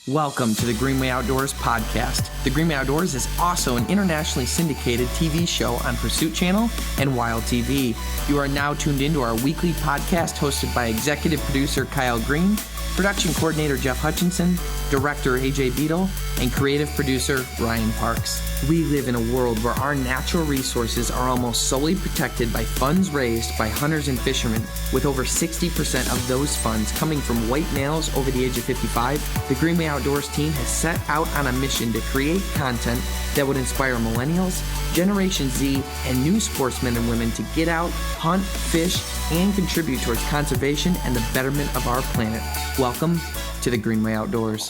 Welcome to the Greenway Outdoors podcast. The Greenway Outdoors is also an internationally syndicated TV show on Pursuit Channel and Wild TV. You are now tuned into our weekly podcast hosted by executive producer Kyle Green, production coordinator Jeff Hutchinson, director AJ Beadle, and creative producer Ryan Parks. We live in a world where our natural resources are almost solely protected by funds raised by hunters and fishermen, with over 60% of those funds coming from white males over the age of 55. The Greenway Outdoors team has set out on a mission to create content that would inspire millennials, Generation Z, and new sportsmen and women to get out, hunt, fish, and contribute towards conservation and the betterment of our planet. Welcome to the Greenway Outdoors.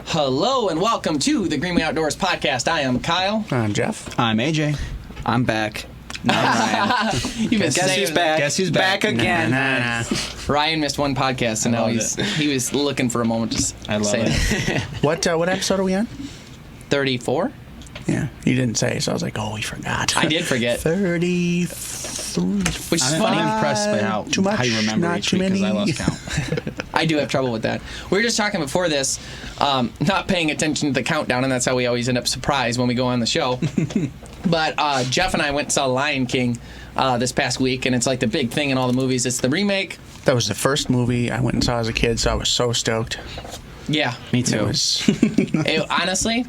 Hello and welcome to the Greenway Outdoors podcast. I am Kyle. I'm Jeff. I'm AJ. I'm back. No, I'm Ryan. Guess who's back? Guess who's back again? Nah. Ryan missed one podcast, and now he was looking for a moment to say it. What episode are we on? 34? Yeah, you didn't say, so I was like, oh, we forgot. I did forget. 33. Which is funny. I'm impressed by how you remember not each too week because I many. lost count. I do have trouble with that. We were just talking before this, not paying attention to the countdown, and that's how we always end up surprised when we go on the show. But Jeff and I went and saw Lion King this past week, and it's like the big thing in all the movies. It's the remake. That was the first movie I went and saw as a kid, so I was so stoked. Yeah. Me too. It was Honestly,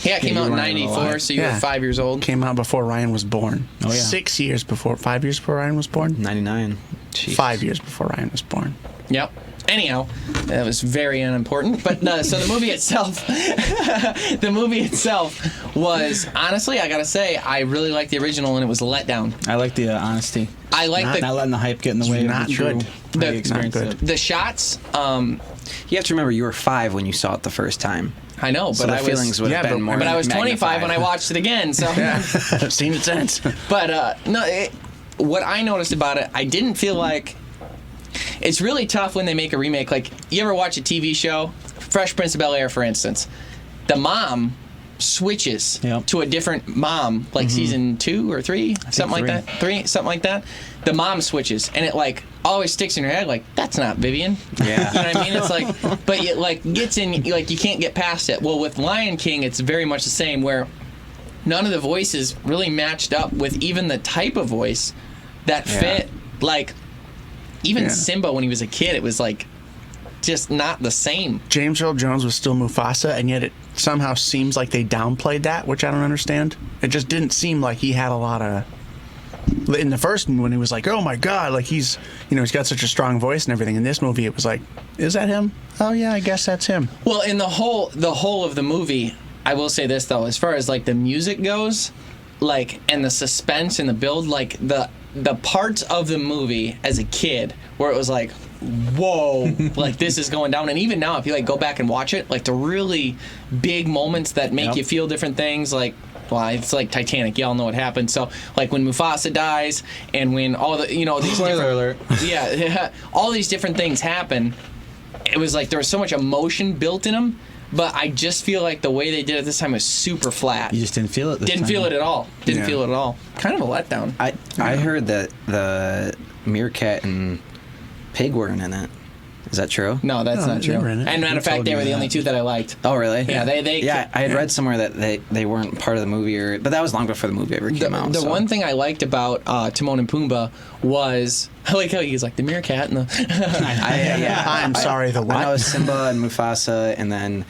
it came out in 94, so you were 5 years old. Came out before Ryan was born. Oh, yeah. 5 years before Ryan was born? 99. Jeez. 5 years before Ryan was born. Yep. Anyhow, that was very unimportant. But so the movie itself, was honestly, I gotta say, I really liked the original, and it was a letdown. I like the honesty. I like Not letting the hype get in the way Not of the true good. how you The- experience not good. it. the shots. You have to remember you were 5 when you saw it the first time. I know, So but the I feelings was. would have Yeah, been but- more. But I was 25 when I magnified. watched it again. So, I've seen it since. but no, what I noticed about it, I didn't feel like. It's really tough when they make a remake. Like, you ever watch a TV show, Fresh Prince of Bel-Air, for instance? The mom switches to a different mom, like season 2 or 3, something like that. 3, something like that. The mom switches, and it like always sticks in your head. Like, that's not Vivian. Yeah. You know what I mean? It's like, but it like gets in, like you can't get past it. Well, with Lion King, it's very much the same, where none of the voices really matched up with even the type of voice that fit. Like, even Simba when he was a kid, it was like just not the same. James Earl Jones was still Mufasa, and yet it somehow seems like they downplayed that, which I don't understand. It just didn't seem like he had a lot of. In the first one, when he was like, "Oh my God," like he's got such a strong voice and everything. In this movie, it was like, "Is that him? Oh yeah, I guess that's him." Well, in the whole of the movie, I will say this though, as far as like the music goes, like, and the suspense and the build, like the parts of the movie as a kid where it was like, whoa, like this is going down. And even now, if you like go back and watch it, like the really big moments that make you feel different things, like, well, it's like Titanic. Y'all know what happened. So, like when Mufasa dies, and when all the these Spoiler alert. yeah, all these different things happen. It was like there was so much emotion built in them, but I just feel like the way they did it this time was super flat. You just didn't feel it this Didn't time. feel it at all. Didn't Yeah. feel it at all. Kind of a letdown. I heard that the meerkat and pig weren't in it. Is that true? No, that's No, not they true. were in it. And matter of fact, told they me were the that. only two that I liked. Oh, really? Yeah, they Yeah, I had read somewhere that they weren't part of the movie, but that was long before the movie ever came out. The so. one thing I liked about Timon and Pumbaa was, I like how he's like the meerkat and the. I'm sorry, the I know what? Simba and Mufasa, and then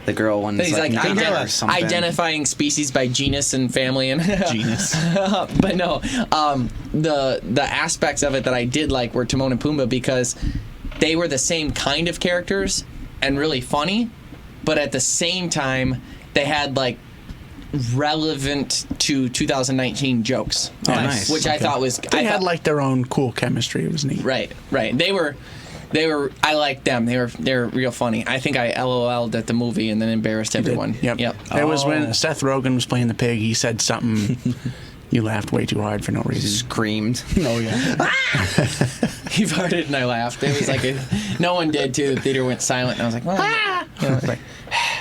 the girl one's He's like Nala or something. identifying species by genus and family and Genus. But no, the aspects of it that I did like were Timon and Pumbaa, because they were the same kind of characters and really funny, but at the same time they had like relevant to 2019 jokes. Oh, nice. Which I thought was They had like their own cool chemistry. It was neat. right. They were. I liked them. They're real funny. I think I LOL'd at the movie and then embarrassed everyone. Yep. Yep. It was when Seth Rogen was playing the pig. He said something. You laughed way too hard for no reason. Screamed. Oh, yeah. He farted and I laughed. It was like no one did too. The theater went silent and I was like, well, you know,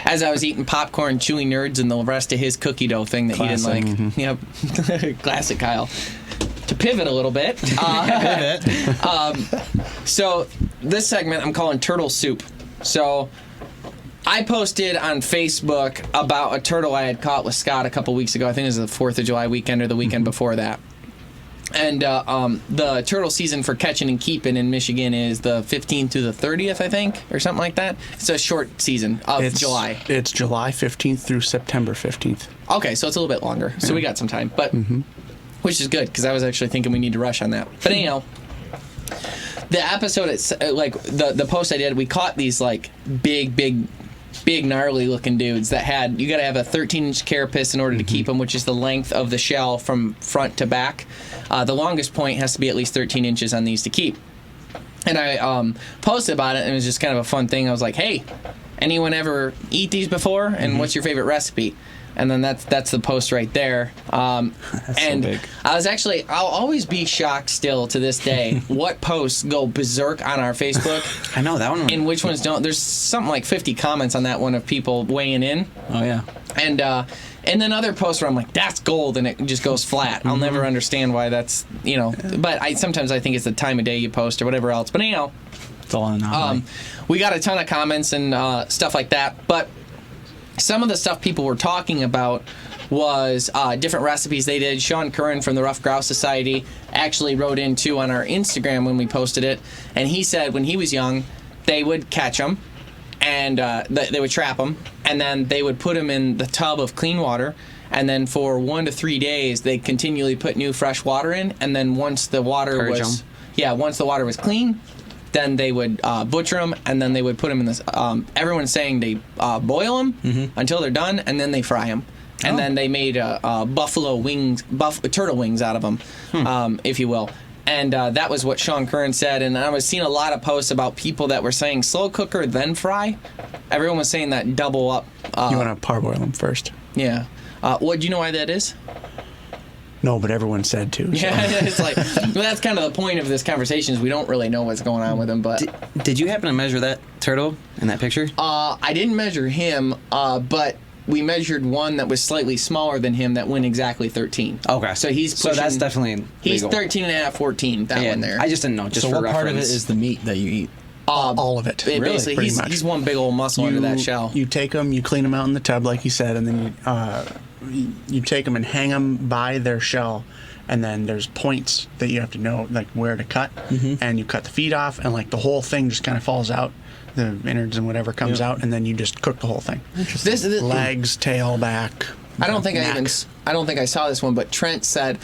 as I was eating popcorn, chewing nerds, and the rest of his cookie dough thing that Classic. he didn't like. Yep. Classic Kyle. To pivot a little bit. So this segment I'm calling Turtle Soup. So I posted on Facebook about a turtle I had caught with Scott a couple weeks ago. I think it was the 4th of July weekend or the weekend before that. And the turtle season for catching and keeping in Michigan is the 15th through the 30th, I think, or something like that. It's a short season of July. It's July 15th through September 15th. Okay, so it's a little bit longer. So we got some time, but which is good because I was actually thinking we need to rush on that. But anyhow, the episode, it's like the post I did, we caught these like big gnarly looking dudes that had, you got to have a 13-inch carapace in order to keep them, which is the length of the shell from front to back. The longest point has to be at least 13 inches on these to keep. And I posted about it, and it was just kind of a fun thing. I was like, hey, anyone ever eat these before? And what's your favorite recipe? And then that's the post right there. And so big. I'll always be shocked still to this day what posts go berserk on our Facebook. I know that one. And which ones don't. There's something like 50 comments on that one of people weighing in. Oh, yeah. And then other posts where I'm like, that's gold, and it just goes flat. I'll never understand why that's, but sometimes I think it's the time of day you post or whatever else. But anyhow, It's all in an we got a ton of comments and stuff like that. But some of the stuff people were talking about was different recipes they did. Sean Curran from the Rough Grouse Society actually wrote in, too, on our Instagram when we posted it. And he said when he was young, they would catch them, and they would trap them, and then they would put them in the tub of clean water, and then for 1 to 3 days, they'd continually put new fresh water in, and then once the water was clean, then they would butcher them, and then they would put them in this. Everyone's saying they boil them until they're done, and then they fry them. And then they made turtle wings out of them, if you will. And that was what Sean Curran said. And I was seeing a lot of posts about people that were saying slow cooker, then fry. Everyone was saying that double up. You want to parboil them first. Yeah. Do you know why that is? No, but everyone said to. So. Yeah, it's like, well, that's kind of the point of this conversation is we don't really know what's going on with him. But Did you happen to measure that turtle in that picture? I didn't measure him, but we measured one that was slightly smaller than him that went exactly 13. Okay. So he's pushing, that's definitely he's legal. 13 and a half, 14, that one there. I just didn't know. Just So for what part of it reference. is the meat that you eat? All of it. Basically, Pretty much. he's one big old muscle under that shell. You take them, you clean them out in the tub, like you said, and then you take them and hang them by their shell. And then there's points that you have to know, like where to cut, and you cut the feet off, and like the whole thing just kind of falls out, the innards and whatever comes out, and then you just cook the whole thing. This Legs, tail, back. I don't think neck. I don't think I saw this one, but Trent said,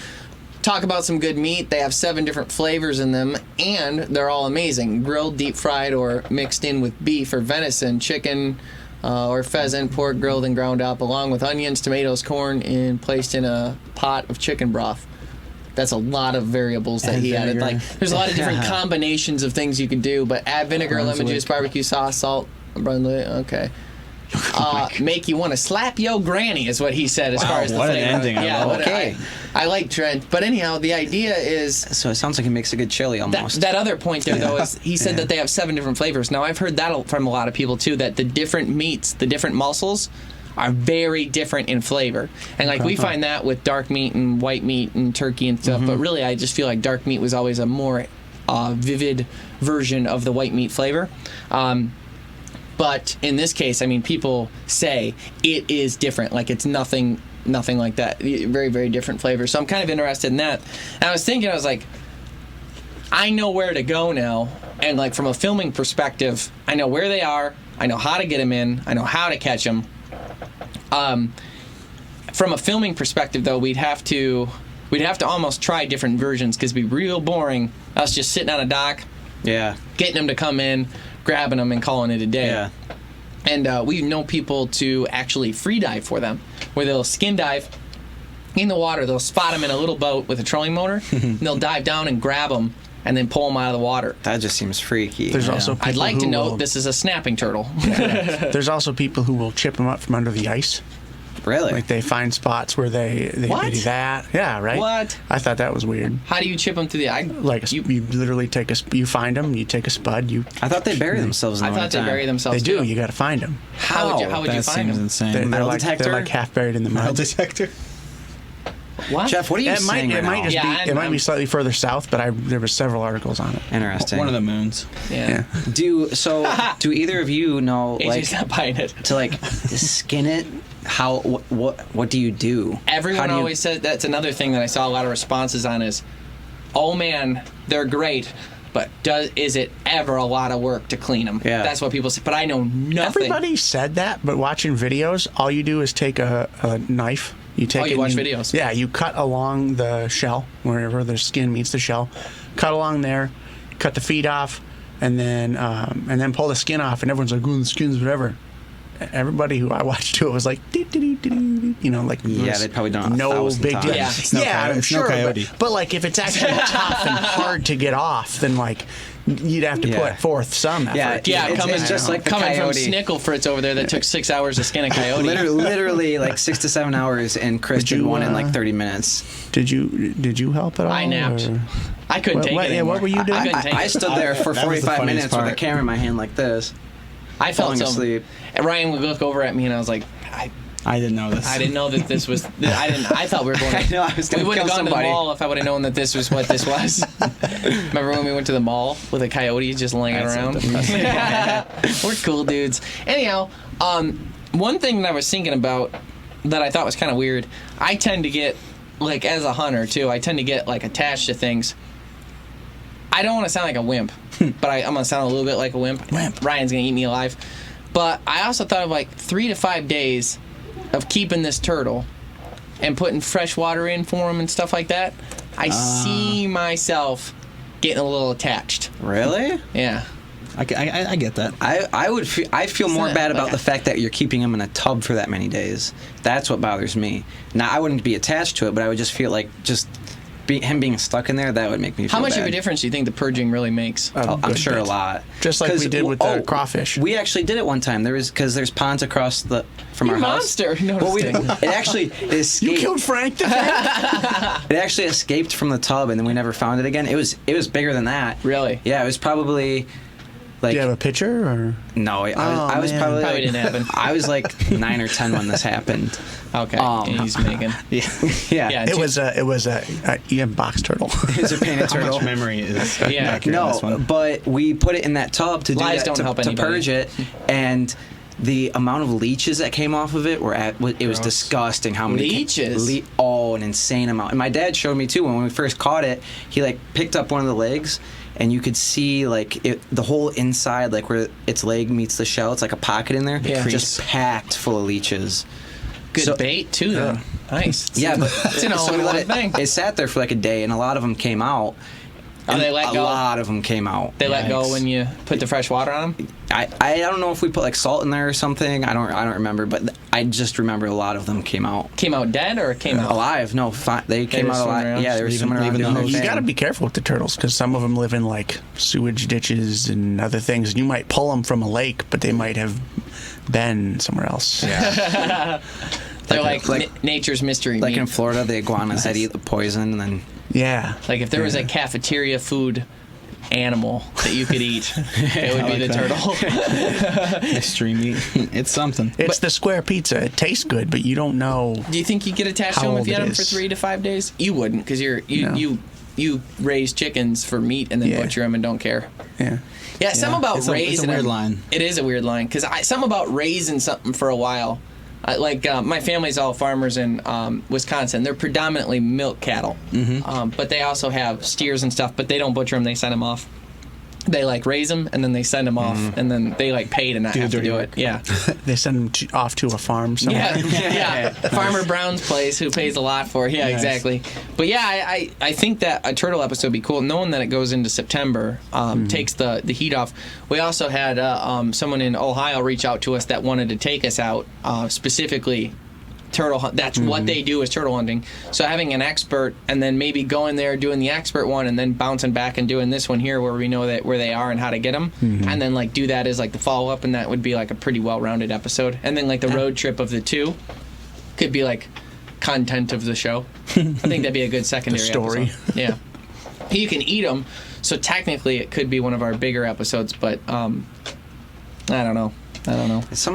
talk about some good meat. They have 7 different flavors in them, and they're all amazing. Grilled, deep fried, or mixed in with beef or venison, chicken, or pheasant, pork grilled and ground up, along with onions, tomatoes, corn, and placed in a pot of chicken broth. That's a lot of variables that he added. Like, there's a lot of different combinations of things you can do, but add vinegar, lemon juice, barbecue sauce, salt, okay. Make you want to slap yo granny is what he said as far as the what flavor. an ending. Yeah, Okay. I like Trent. But anyhow, the idea is So it sounds like he makes a good chili almost. that other point there, though, is he said that they have 7 different flavors. Now, I've heard that from a lot of people, too, that the different meats, the different muscles, are very different in flavor. And, like, we find that with dark meat and white meat and turkey and stuff, but really I just feel like dark meat was always a more vivid version of the white meat flavor. But in this case, I mean, people say it is different. Like, it's nothing like that. Very, very different flavor. So I'm kind of interested in that. And I was thinking, I was like, I know where to go now. And, like, from a filming perspective, I know where they are. I know how to get them in. I know how to catch them. From a filming perspective, though, we'd have to almost try different versions because it'd be real boring us just sitting on a dock, getting them to come in, grabbing them, and calling it a day. Yeah. And we know people to actually free dive for them, where they'll skin dive in the water. They'll spot them in a little boat with a trolling motor, and they'll dive down and grab them and then pull them out of the water. That just seems freaky. There's also people I'd like to who note will- this is a snapping turtle. There's also people who will chip them up from under the ice. Really? Like they find spots where they What? do that. Yeah, right. What? I thought that was weird. How do you chip them through the eye? Like you literally take you find them, you take a spud, I thought they bury themselves in I the thought they wintertime. bury themselves they do. too. You got to find them. How would you That find seems them? insane. They're Metal like detector? they're like half buried in the mud. detector? What? Jeff, what are you It might saying right now? just Yeah, be it might I'm- be slightly further south, but there were several articles on it. Interesting. One of the moons. Yeah. Do either of you know AJ's not buying it. to skin it? How what do you do? Everyone How do you- always said that's another thing that I saw a lot of responses on is, oh man, they're great, but is it ever a lot of work to clean them? Yeah. That's what people say. But I know nothing. Everybody said that, but watching videos, all you do is take a knife. You take Oh, you it watch and videos. Yeah, you cut along the shell, wherever the skin meets the shell. Cut along there, cut the feet off, and then pull the skin off. And everyone's like, "Ooh, the skin's whatever." Everybody who I watched do it was like, you know, like Yeah, there's they'd probably done it no 1,000 big times. deal. Yeah. It's no yeah, coyote- I'm it's no sure. coyote. But like, if it's actually tough and hard to get off, then like you'd have to Yeah. put forth some effort. Yeah, Yeah, It's- coming, it's just like the coming from coyote. Snicklefritz over there that took 6 hours to skin a coyote. Literally like 6 to 7 hours, and Chris Did did you, one in like 30 minutes. Did you help at all? I napped. or- I couldn't take it anymore. what were you doing? I couldn't take I it. stood there for That was the 45 funniest minutes with a part. camera in my hand like this. I felt falling so. asleep. And Ryan would look over at me, and I was like, I didn't know this. I didn't know that this was. I thought we were going. I know, I was We gonna wouldn't have kill gone somebody. to the mall if I would have known that this was what this was. Remember when we went to the mall with a coyote just laying around? We're cool dudes. Anyhow, one thing that I was thinking about that I thought was kind of weird. I tend to get, like, as a hunter too, I tend to get like attached to things. I don't want to sound like a wimp, but I'm gonna sound a little bit like a wimp. Ryan's gonna eat me alive. But I also thought of like 3 to 5 days of keeping this turtle and putting fresh water in for him and stuff like that. I see myself getting a little attached. Really? Yeah. I get that. I feel more Isn't it bad like about the fact that you're keeping him in a tub for that many days. That's what bothers me. Now, I wouldn't be attached to it, but I would just feel like him being stuck in there, that would make me feel How much bad. of a difference do you think the purging really makes? I'm good sure bit. a lot. Just like we 'Cause- did with the crawfish. We actually did it one time. There's ponds across from You our monster. house. No, Well, just kidding. it actually You escaped. killed Frank the Tank? It actually escaped from the tub, and then we never found it again. It was bigger than that. Really? Yeah, it was probably like Do you have a picture or? no. I was man. probably Probably didn't happen. I was like 9 or 10 when this happened. Okay. And he's making. Yeah. Yeah. It was a you have box turtle. It's a painted How turtle. much memory is Yeah. accurate on this No, one? but we put it in that tub to do Lies that, don't to, help to anybody. purge it, and the amount of leeches that came off of it it was Gross. disgusting. How many Leeches? an insane amount. And my dad showed me too when we first caught it. He like picked up one of the legs, and you could see like the whole inside, like where its leg meets the shell. It's like a pocket in there, Yeah. just packed full of leeches. Good So- bait too, though. Nice. Yeah, but It's an so we all-in-one let thing. it sat there for like a day, and a lot of them came out. Oh, And they let go? A lot of them came out. They let go Yikes. when you put the fresh water on them. I don't know if we put like salt in there or something. I don't remember, but I just remember a lot of them came out Came out dead or came out alive. No, they came were out swimming alive. around? Yeah, they were Leaving- swimming around leaving doing the their host. You thing. got to be careful with the turtles because some of them live in like sewage ditches and other things. And you might pull them from a lake, but they might have been somewhere else. They're like, nature's mystery like meat. in Florida, the iguanas that eat the poison, and then Yeah. Like if there was a cafeteria food animal that you could eat, it would be the like turtle. Extreme meat. It's something. It's the square pizza. It tastes good, but you don't know. Do you think you get attached to How them if old you had it them for is. 3 to 5 days? You wouldn't, because No. you raise chickens for meat and then Yeah. butcher them and don't care. Yeah. Yeah, something about It's a raising weird them- line. It is a weird line because something about raising something for a while. My family's all farmers in Wisconsin. They're predominantly milk cattle, but they also have steers and stuff. But they don't butcher them; they send them off. They like raise them and then they send them off, and then they like pay to not Do the have to dirty do work. it. Yeah, They send them off to a farm somewhere. yeah. Farmer Brown's place, who pays a lot for it. Yeah, Nice. exactly. But yeah, I think that a turtle episode would be cool, knowing that it goes into September, takes the heat off. We also had someone in Ohio reach out to us that wanted to take us out specifically turtle hunt. That's what they do, is turtle hunting. So having an expert and then maybe going there doing the expert one and then bouncing back and doing this one here where we know that where they are and how to get them, and then like do that as like the follow up, and that would be like a pretty well rounded episode. And then like the road trip of the two could be like content of the show. I think that'd be a good secondary story. episode. Yeah, you can eat them, so technically it could be one of our bigger episodes, but I don't know. I don't know. It's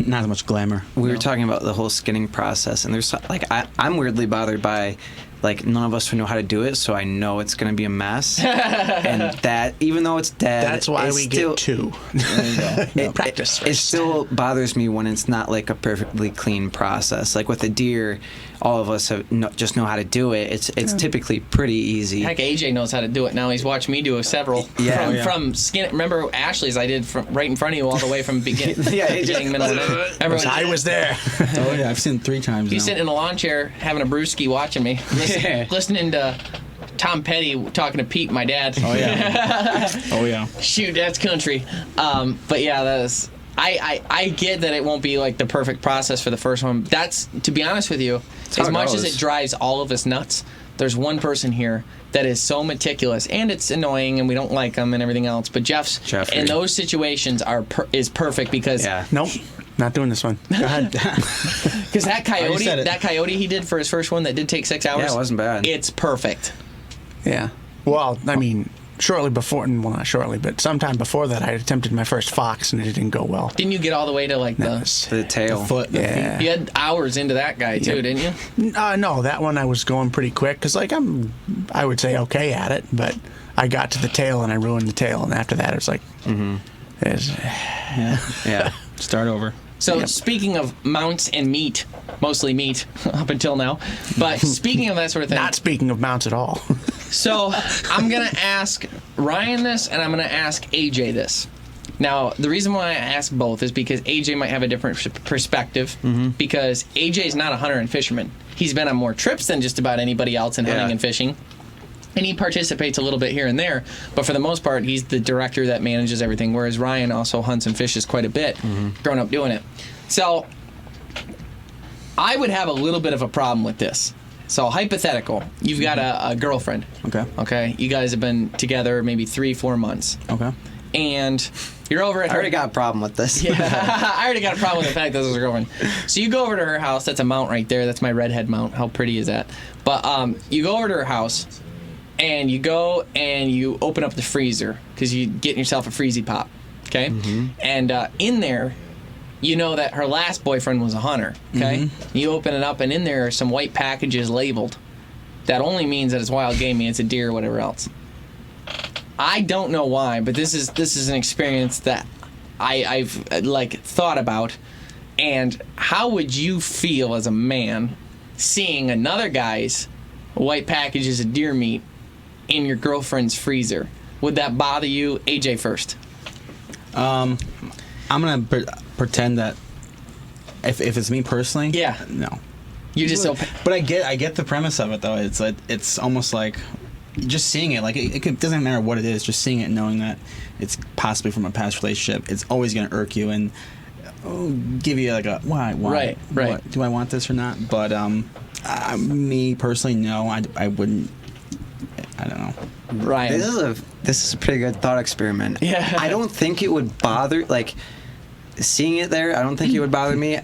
Not as much glamour. we were talking about the whole skinning process, and there's like I'm weirdly bothered by like none of us know how to do it, so I know it's gonna be a mess. And that even though it's dead, That's why it's we still, get two. Practice It first. still bothers me when it's not like a perfectly clean process. Like with a deer, all of us just know how to do it. It's typically pretty easy. Heck, AJ knows how to do it now. He's watched me do several. Yeah. From skin. Remember Ashley's? I did from right in front of you all the way from beginning. beginning, middle, and end. Everyone. I was there. Oh yeah, I've seen it 3 times He's now. sitting in a lawn chair having a brewski, watching me, listening to Tom Petty talking to Pete, my dad. Oh yeah. Oh yeah. Shoot, that's country. But yeah, that is. I get that it won't be like the perfect process for the first one. That's, to be honest with you, how as it much as goes. it drives all of us nuts, there's one person here that is so meticulous, and it's annoying, and we don't like him and everything else. But Jeffrey. in those situations is perfect because Nope, not doing this one. Go ahead. because that coyote he did for his first one that did take 6 hours. Yeah, it wasn't bad. It's perfect. Yeah. Well, I mean, shortly before, well, not shortly, but sometime before that, I attempted my first fox, and it didn't go well. Didn't you get all the way to like That the? was- The tail. Foot. The feet. yeah. You had hours into that guy too, Yep. didn't you? No, that one I was going pretty quick because, like, I would say okay at it, but I got to the tail and I ruined the tail, and after that, it was like, Yeah. Start over. So Yep. speaking of mounts and meat, mostly meat up until now, but speaking of that sort of thing, not speaking of mounts at all. so I'm going to ask Ryan this and I'm going to ask AJ this. Now, the reason why I ask both is because AJ might have a different perspective because AJ's not a hunter and fisherman. He's been on more trips than just about anybody else in hunting Yeah. and fishing. And he participates a little bit here and there, but for the most part, he's the director that manages everything, whereas Ryan also hunts and fishes quite a bit, grown up doing it. So I would have a little bit of a problem with this. So hypothetical, you've got a girlfriend. Okay. Okay, you guys have been together maybe 3-4 months, Okay. and you're over at I her. already got a problem with this. Yeah, I already got a problem with the fact that this was a girlfriend. So you go over to her house. That's a mount right there. That's my redhead mount. How pretty is that? But you go over to her house, and you go and you open up the freezer because you're getting yourself a freezy pop. Okay, and in there, you know that her last boyfriend was a hunter. Okay, you open it up, and in there are some white packages labeled. That only means that it's wild game, it's a deer, or whatever else. I don't know why, but this is an experience that I've like thought about. And how would you feel as a man seeing another guy's white packages of deer meat in your girlfriend's freezer? Would that bother you? AJ first. I'm gonna pretend that if it's me personally, Yeah. no. You just so But I get the premise of it though. It's like it's almost like just seeing it. Like it doesn't matter what it is. Just seeing it, knowing that it's possibly from a past relationship. It's always gonna irk you and give you like a why Right. What, do I want this or not? But me personally, no. I wouldn't. I don't know. Ryan. This is a pretty good thought experiment. Yeah. I don't think it would bother, like, seeing it there, I don't think it would bother me.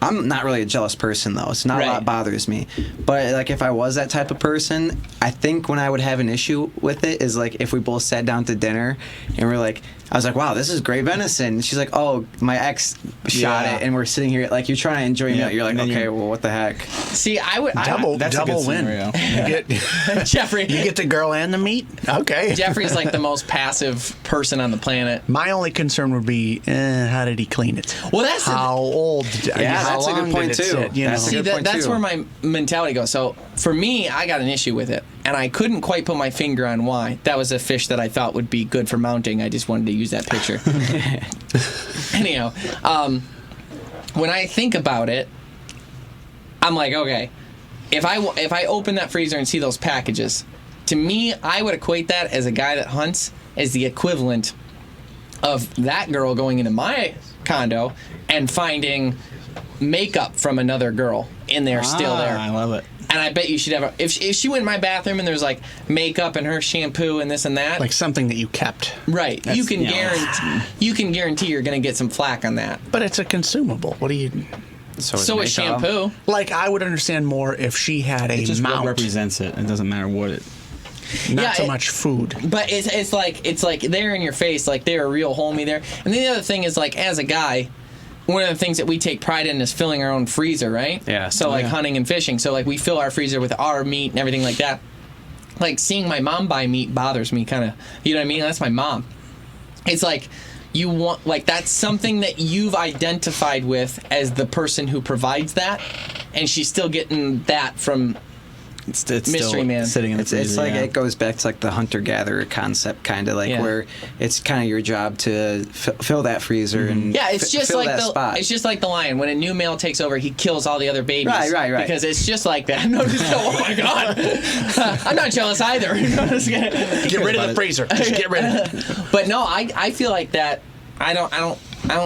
I'm not really a jealous person, though, so not a Right. lot bothers me. But, like, if I was that type of person, I think when I would have an issue with it is, like, if we both sat down to dinner and we're like, I was like, wow, this is great venison. And she's like, oh, my ex shot Yeah. it, and we're sitting here, like, you're trying to enjoy Yeah, it. You're like, and then okay, you- well, what the heck? See, I would. That's a double good win. scenario. You get Jeffrey. you get the girl and the meat. Okay. Jeffrey's like the most passive person on the planet. My only concern would be, how did he clean it? Well, that's the- how old? Yeah, how that's a good long point, did it too. sit, you That's know? a See, good point, that's too. where my mentality goes. So for me, I got an issue with it, and I couldn't quite put my finger on why. That was a fish that I thought would be good for mounting. I just wanted to use that picture. Anyhow, when I think about it, I'm like, okay, if I open that freezer and see those packages, to me, I would equate that as a guy that hunts as the equivalent of that girl going into my condo and finding makeup from another girl in there still there. I love it. And I bet you should have if she went in my bathroom and there's like makeup and her shampoo and this and that. Like something that you kept. Right. You can yeah. guarantee you're going to get some flack on that. But it's a consumable. What do you? So is shampoo. Like, I would understand more if she had a It just what mount. represents it. It doesn't matter what it. not Yeah, so much food. But it's like they're in your face, like they're a real homie there. And then the other thing is, like, as a guy, one of the things that we take pride in is filling our own freezer, right? Yeah. So like yeah. hunting and fishing. So like we fill our freezer with our meat and everything like that. Like seeing my mom buy meat bothers me kind of. You know what I mean? That's my mom. It's like you want, like, that's something that you've identified with as the person who provides that, and she's still getting that from It's Mystery still Man. sitting in the freezer. It's like yeah. it goes back to like the hunter-gatherer concept, kind of like Yeah. where it's kind of your job to fill that freezer and Yeah, it's just fill like that the spot. it's just like the lion. When a new male takes over, he kills all the other babies. Right. Because it's just like that. No, just go, oh my god, I'm not jealous either. Get rid of the freezer. Just get rid of it. But no, I feel like that. I don't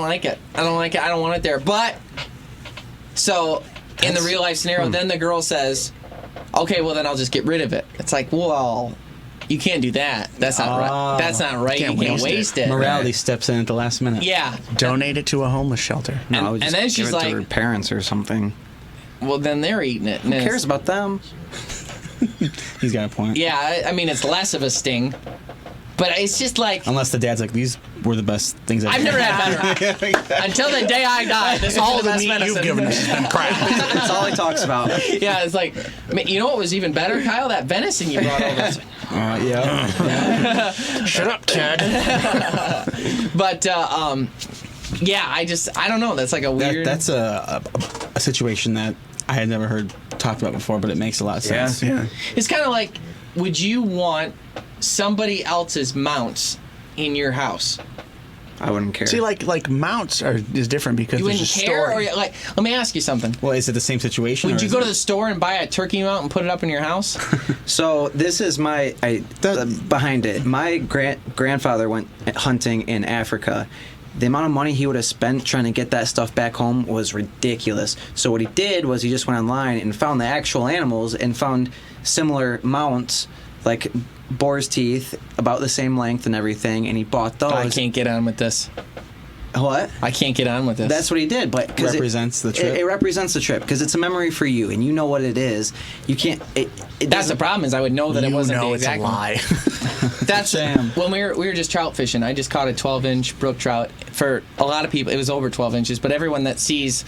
like it. I don't like it. I don't want it there. But so in the real life scenario, then the girl says, "Okay, well then I'll just get rid of it." It's like, well, you can't do that. That's not right. That's not right. Can't You can't waste waste it. Morality steps in at the last minute. Yeah. Donate it to a homeless shelter. No, I would and just then give she's it to like- her parents or something. Well, then they're eating it. Who cares about them? He's got a point. Yeah, I mean, it's less of a sting. But it's just like, Unless the dad's like, these were the best things I've never had better. Until the day I die, this whole All the best meat venison. you've given us has been crap. That's all he talks about. Yeah, it's like, I mean, you know what was even better, Kyle? That venison you brought over. Yeah. Shut up, Ted. But, yeah, I don't know. That's like a weird. That's a situation that I had never heard talked about before, but it makes a lot of Yeah. sense. Yeah. It's kind of like, would you want somebody else's mounts in your house? I wouldn't care. See, like mounts is different because You there's wouldn't a care? story. Or, like, let me ask you something. Well, is it the same situation? Would or you is go to it- the store and buy a turkey mount and put it up in your house? So this is behind it. My grandfather went hunting in Africa. The amount of money he would have spent trying to get that stuff back home was ridiculous. So what he did was he just went online and found the actual animals and found similar mounts, like boar's teeth, about the same length and everything, and he bought those. I can't get on with this. What? I can't get on with this. That's what he did, but 'cause Represents the trip. It represents the trip because it's a memory for you, and you know what it is. You can't. That's the doesn't- problem, is I would know that it You wasn't know the it's a exact one. lie. That's Shame. when we were just trout fishing. I just caught a 12-inch brook trout. For a lot of people, it was over 12 inches. But everyone that sees,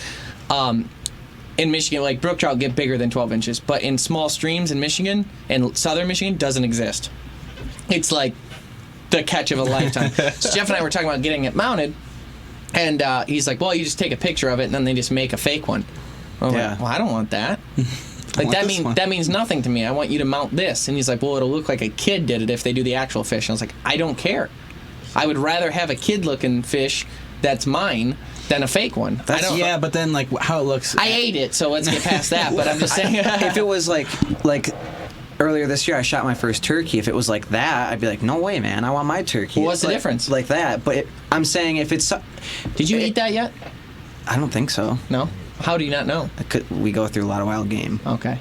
in Michigan, like brook trout get bigger than 12 inches. But in small streams in Michigan and southern Michigan, doesn't exist. It's like the catch of a lifetime. So Jeff and I were talking about getting it mounted, and he's like, "Well, you just take a picture of it, and then they just make a fake one." I'm Yeah. like, "Well, I don't want that." Like want that this one. means nothing to me. I want you to mount this. And he's like, well, it'll look like a kid did it if they do the actual fish. And I was like, I don't care. I would rather have a kid-looking fish that's mine than a fake one. Yeah, but then like how it looks. I ate it, so let's get past that. But I'm just saying. If it was like earlier this year, I shot my first turkey. If it was like that, I'd be like, no way, man. I want my turkey. Well, what's the Like- difference? Like that, but I'm saying if it's. Did you eat that yet? I don't think so. No. How do you not know? We go through a lot of wild game. Okay.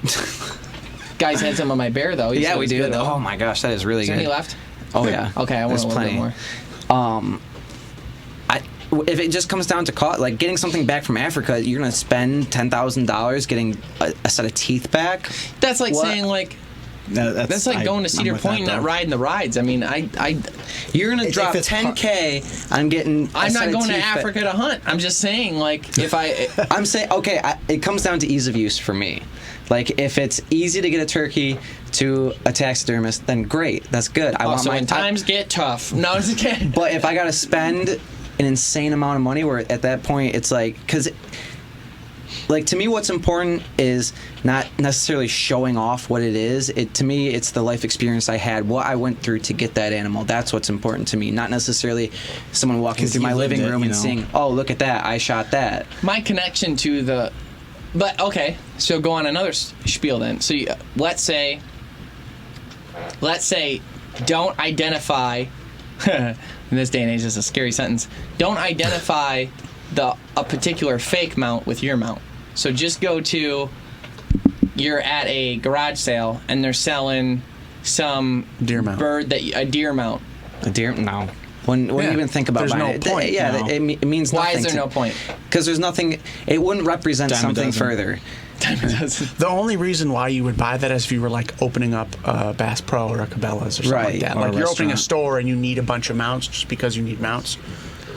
Guys had some of my bear though. He said Yeah, it we was do. good, though. Oh my gosh, that is really Is there good. any left? Oh yeah. Okay, I want There's a little bit more. If it just comes down to cost, like getting something back from Africa, you're gonna spend $10,000 getting a set of teeth back. That's like What? saying like. No, That's like going to Cedar I'm with Point and that, not though. riding the rides. I mean, You're gonna If drop it's part- $10K on getting. I'm not going to teeth back. Africa to hunt. I'm just saying, like, if I. I'm saying, okay, it comes down to ease of use for me. Like, if it's easy to get a turkey to a taxidermist, then great, that's good. I want So my when times get tough. No, it's okay. But if I gotta spend an insane amount of money, where at that point it's like, because, like, to me, what's important is not necessarily showing off what it is. To me, it's the life experience I had, what I went through to get that animal. That's what's important to me. Not necessily someone walking 'Cause through you my lived living it, room you and know. seeing, oh, look at that, I shot that. My connection to the. But, okay, so go on another spiel then. So let's say, don't identify. In this day and age, this is a scary sentence. Don't identify a particular fake mount with your mount. So just go to, you're at a garage sale and they're selling some Deer mount. a deer mount. A deer? No. Wouldn't Yeah. even think about There's buying no it. point, Yeah, no. it means Why nothing. is there no point? Because there's nothing. It wouldn't represent Dime a something dozen. further. time it doesn't. The only reason why you would buy that is if you were like opening up a Bass Pro or a Cabela's or something Right, like that. or Like a you're opening a restaurant. store and you need a bunch of mounts just because you need mounts.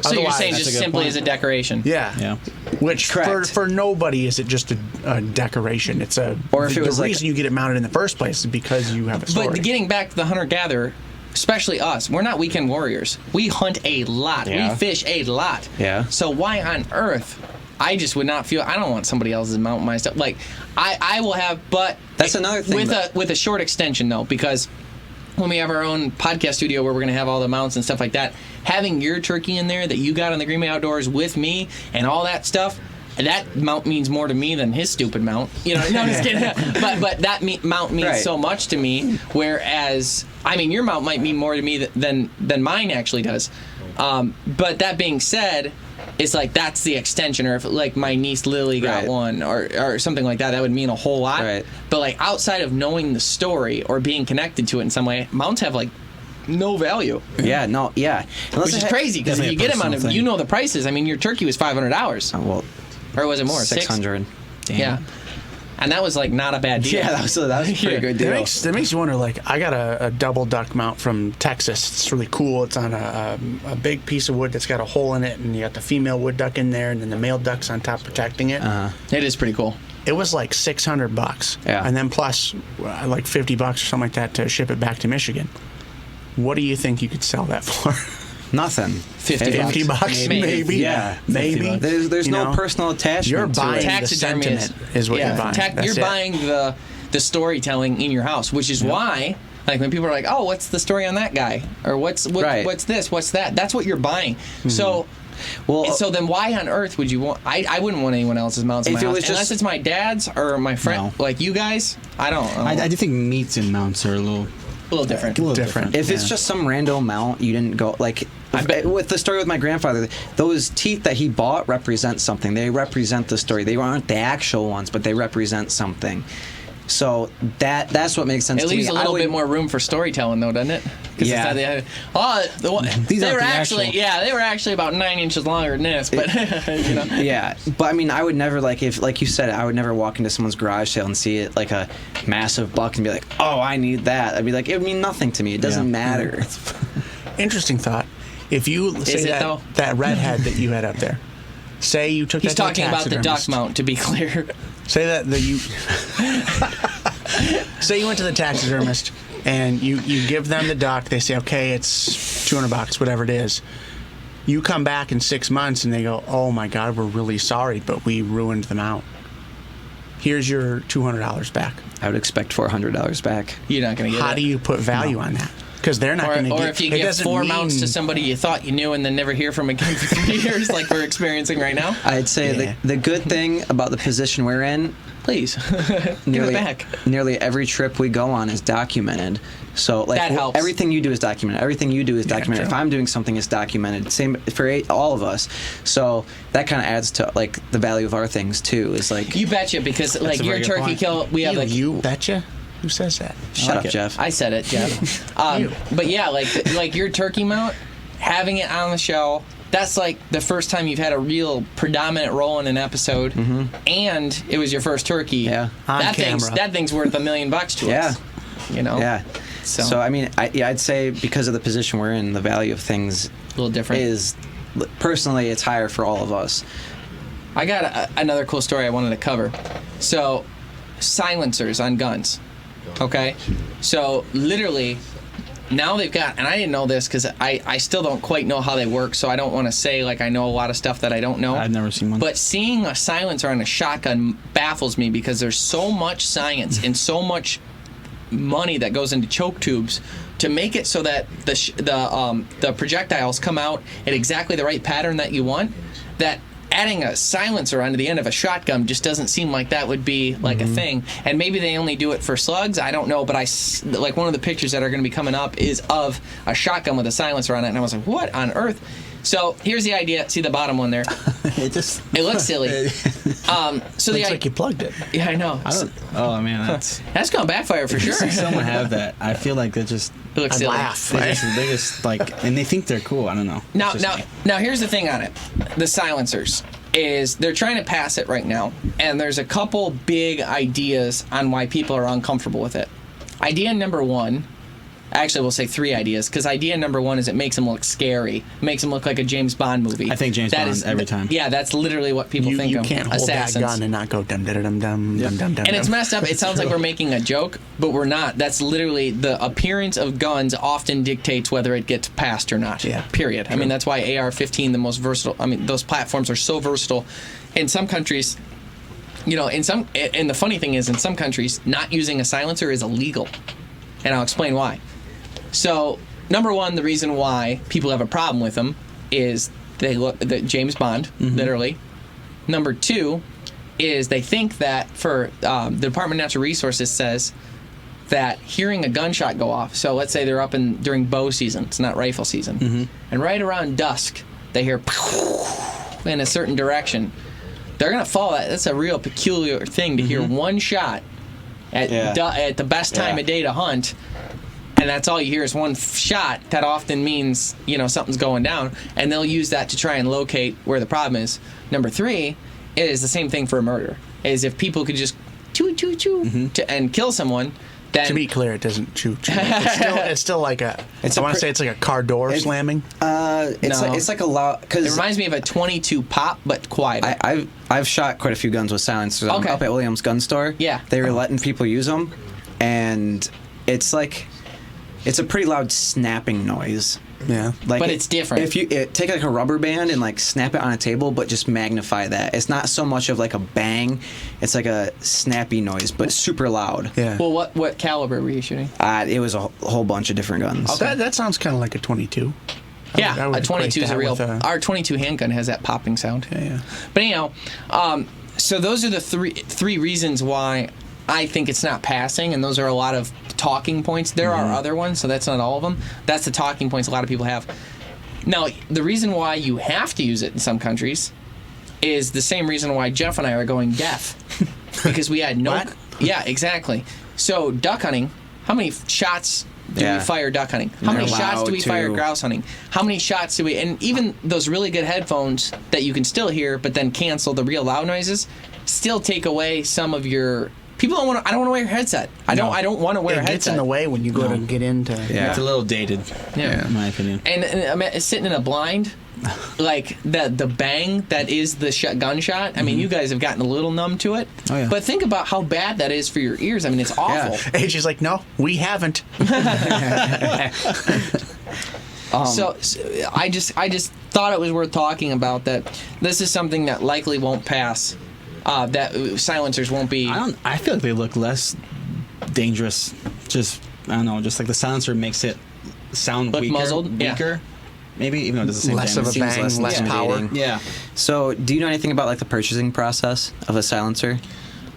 So you're Otherwise- saying That's just a good simply point. as a decoration? Yeah. Yeah. Which Correct. for nobody is it just a decoration. It's a Or if the it was like- reason you get it mounted in the first place is because you have a story. But getting back to the hunter-gatherer, especially us, we're not weekend warriors. We hunt a lot. Yeah. We fish a lot. Yeah. So why on earth? I just would not feel. I don't want somebody else's mount my stuff. Like I will have, but That's another thing with that- a short extension though, because when we have our own podcast studio where we're going to have all the mounts and stuff like that, having your turkey in there that you got on the Green Bay Outdoors with me and all that stuff, that mount means more to me than his stupid mount. You know, no, I'm just kidding. But that mount means Right. so much to me, whereas, I mean, your mount might mean more to me than mine actually does. But that being said, it's like that's the extension, or if like my niece Lily got Right. one or something like that, that would mean a whole lot. Right. But like outside of knowing the story or being connected to it in some way, mounts have like no value, Yeah, no, yeah. Unless which it is ha- crazy because if Definitely you a get them on personal it, you thing. know the prices. I mean, your turkey was $500, Well, or was it more? 600. Yeah, and that was like not a bad deal. Yeah, that was a pretty Yeah. good That deal. makes you wonder. Like, I got a double duck mount from Texas. It's really cool. It's on a big piece of wood that's got a hole in it, and you got the female wood duck in there, and then the male duck's on top protecting it. It is pretty cool. It was like $600. Yeah. And then plus like $50 or something like that to ship it back to Michigan. What do you think you could sell that for? Nothing. 50 $50 bucks. maybe. Yeah. Maybe. $50. There's You no know, personal attachment. You're to buying it. the Taxidermy sentiment is what you're buying. That's You're it. buying the storytelling in your house, which is why, like, when people are like, "Oh, what's the story on that guy?" or "What's Right. what's this? What's that?" That's what you're buying. So. Well, So then, why on earth would you want? I wouldn't want anyone else's mounts in my If it house was just- unless it's my dad's or my friend, No. like you guys. I don't. I do think meats and mounts are a little different. Different. if it's just some random mount, you didn't go like. With the story with my grandfather, those teeth that he bought represent something. They represent the story. They aren't the actual ones, but they represent something. So that's what makes sense It to me. leaves a little I would- bit more room for storytelling, though, doesn't it? 'Cause Yeah. It's not the one, These they aren't were the actually, actual- they were actually about 9 inches longer than this, but you know. Yeah, but I mean, I would never like you said, I would never walk into someone's garage sale and see it like a massive buck and be like, oh, I need that. I'd be like, it would mean nothing to me. It doesn't matter. Interesting thought. If you say it, that, though? that redhead that you had up there, say you took He's that to talking about the duck taxidermist. mount, to be clear. Say that you say you went to the taxidermist and you give them the duck. They say, okay, it's $200, whatever it is. You come back in 6 months and they go, oh my God, we're really sorry, but we ruined the mount. Here's your $200 back. I would expect $400 back. You're not going to get How it. do you put value on that? Because they're not going to Or get. if you it give doesn't 4 mean- mounts to somebody you thought you knew and then never hear from again for 3 years, like we're experiencing right now, I'd say Yeah. the good thing about the position we're in, please give it back. nearly every trip we go on is documented. So like That helps. everything you do is documented. Everything you do is documented. true. If I'm doing something, it's documented. Same for all of us. So that kind of adds to like the value of our things too. Is like You betcha, because like a your very good turkey point. kill, we have like You betcha? Who says that? shut like up, it. Jeff. I said it, Jeff. You. But yeah, like your turkey mount, having it on the show, that's like the first time you've had a real predominant role in an episode, and it was your first turkey. Yeah. On that camera. thing's worth $1 million to Yeah. us. You know. Yeah. So, So I mean, I'd say because of the position we're in, the value of things a little different. is personally it's higher for all of us. I got another cool story I wanted to cover. So, silencers on guns. Okay? So, literally, now they've got, and I didn't know this because I still don't quite know how they work, so I don't want to say like I know a lot of stuff that I don't know. I've never seen one. But seeing a silencer on a shotgun baffles me because there's so much science and so much money that goes into choke tubes to make it so that the projectiles come out at exactly the right pattern that you want, that adding a silencer onto the end of a shotgun just doesn't seem like that would be like a thing. And maybe they only do it for slugs, I don't know, but like one of the pictures that are going to be coming up is of a shotgun with a silencer on it, and I was like, what on earth? So here's the idea. See the bottom one there? It looks silly. So Looks the like you plugged it. yeah, I know. Oh man, That's gonna backfire for if you sure. see someone have that, I feel like it looks I'd silly. laugh. they just like, and they think they're cool. I don't know. Now, It's just- now, here's the thing on it. The silencers is they're trying to pass it right now, and there's a couple big ideas on why people are uncomfortable with it. Idea number one, actually, we'll say three ideas, because idea number one is it makes them look scary. It makes them look like a James Bond movie. I think James Bond every time. Yeah, that's literally what people think You of. can't hold Assassins. that gun and not go dum dum dum dum dum dum dum. And it's messed up. It sounds like we're making a joke, but we're not. That's literally the appearance of guns often dictates whether it gets passed or not. Yeah. Period. I mean, that's why AR-15, the most versatile. I mean, those platforms are so versatile. In some countries, you know, and the funny thing is, in some countries, not using a silencer is illegal, and I'll explain why. So, number one, the reason why people have a problem with them is they look James Bond, literally. Number two is they think that for the Department of Natural Resources says that hearing a gunshot go off. So let's say they're up during bow season. It's not rifle season, and right around dusk they hear in a certain direction. They're gonna fall. That's a real peculiar thing to hear one shot at the best time of day to hunt. And that's all you hear is one shot. That often means, you know, something's going down. And they'll use that to try and locate where the problem is. Number three is the same thing for a murder. Is if people could just and kill someone, then... To be clear, it doesn't choo choo. It's still like I want to say it's like a car door slamming. It's like a lot, It because reminds me of a 22 pop, but quieter. I've shot quite a few guns with silencers. Okay. Up at Williams Gun Store. Yeah. They were letting people use them, and it's a pretty loud snapping noise. Yeah. Like, But it's different. If you take like a rubber band and like snap it on a table, but just magnify that. It's not so much of like a bang. It's like a snappy noise, but super loud. Yeah. Well, what caliber were you shooting? It was a whole bunch of different guns. That sounds kind of like a 22. Yeah, I would a 22 is equate a real... that with Our 22 handgun has that popping sound. Yeah. But anyhow, so those are the three reasons why I think it's not passing, and those are a lot of talking points. There are other ones, so that's not all of them. That's the talking points a lot of people have. Now, the reason why you have to use it in some countries is the same reason why Jeff and I are going deaf. Because we had no... What? Yeah, exactly. So, duck hunting, how many shots do we fire duck hunting? How many They're shots do we allowed fire to. grouse hunting? How many shots do we... And even those really good headphones that you can still hear, but then cancel the real loud noises, still take away some of your... People don't want to... I don't want to wear a headset. I don't want to wear a It headset. gets in the way when you go to get into. Yeah. It's a little dated, Yeah. in my opinion. And I mean, sitting in a blind, like the bang that is the gunshot. I mean, you guys have gotten a little numb to it. Oh, yeah. But think about how bad that is for your ears. I mean, it's awful. AJ's like, no, we haven't. So I just thought it was worth talking about that. This is something that likely won't pass. That silencers won't be. I feel like they look less dangerous. Just I don't know. Just like the silencer makes it sound Look weaker. muzzled? Yeah. Weaker. Maybe even though it does the same Less of a damage. bang, less power. intimidating. Yeah. So, do you know anything about like the purchasing process of a silencer?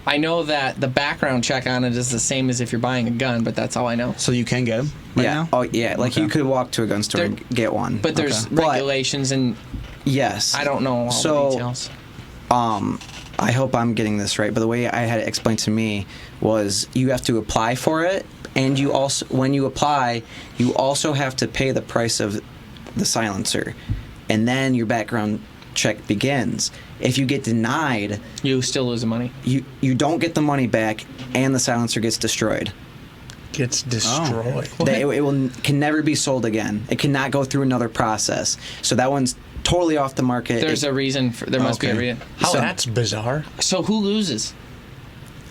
I know that the background check on it is the same as if you're buying a gun, but that's all I know. So you can get them right yeah. now. Oh, yeah. Like Okay. you could walk to a gun store and get one. But there's Okay. regulations, and yes, I don't know all So, the details. I hope I'm getting this right, but the way I had it explained to me was you have to apply for it, and you also, when you apply, you also have to pay the price of the silencer, and then your background check begins. If you get denied, You still lose the money. you don't get the money back, and the silencer gets destroyed. Gets destroyed. Can never be sold again. It cannot go through another process. So that one's totally off the market. There's a reason. There must be a Okay. reason. How that's bizarre. So who loses?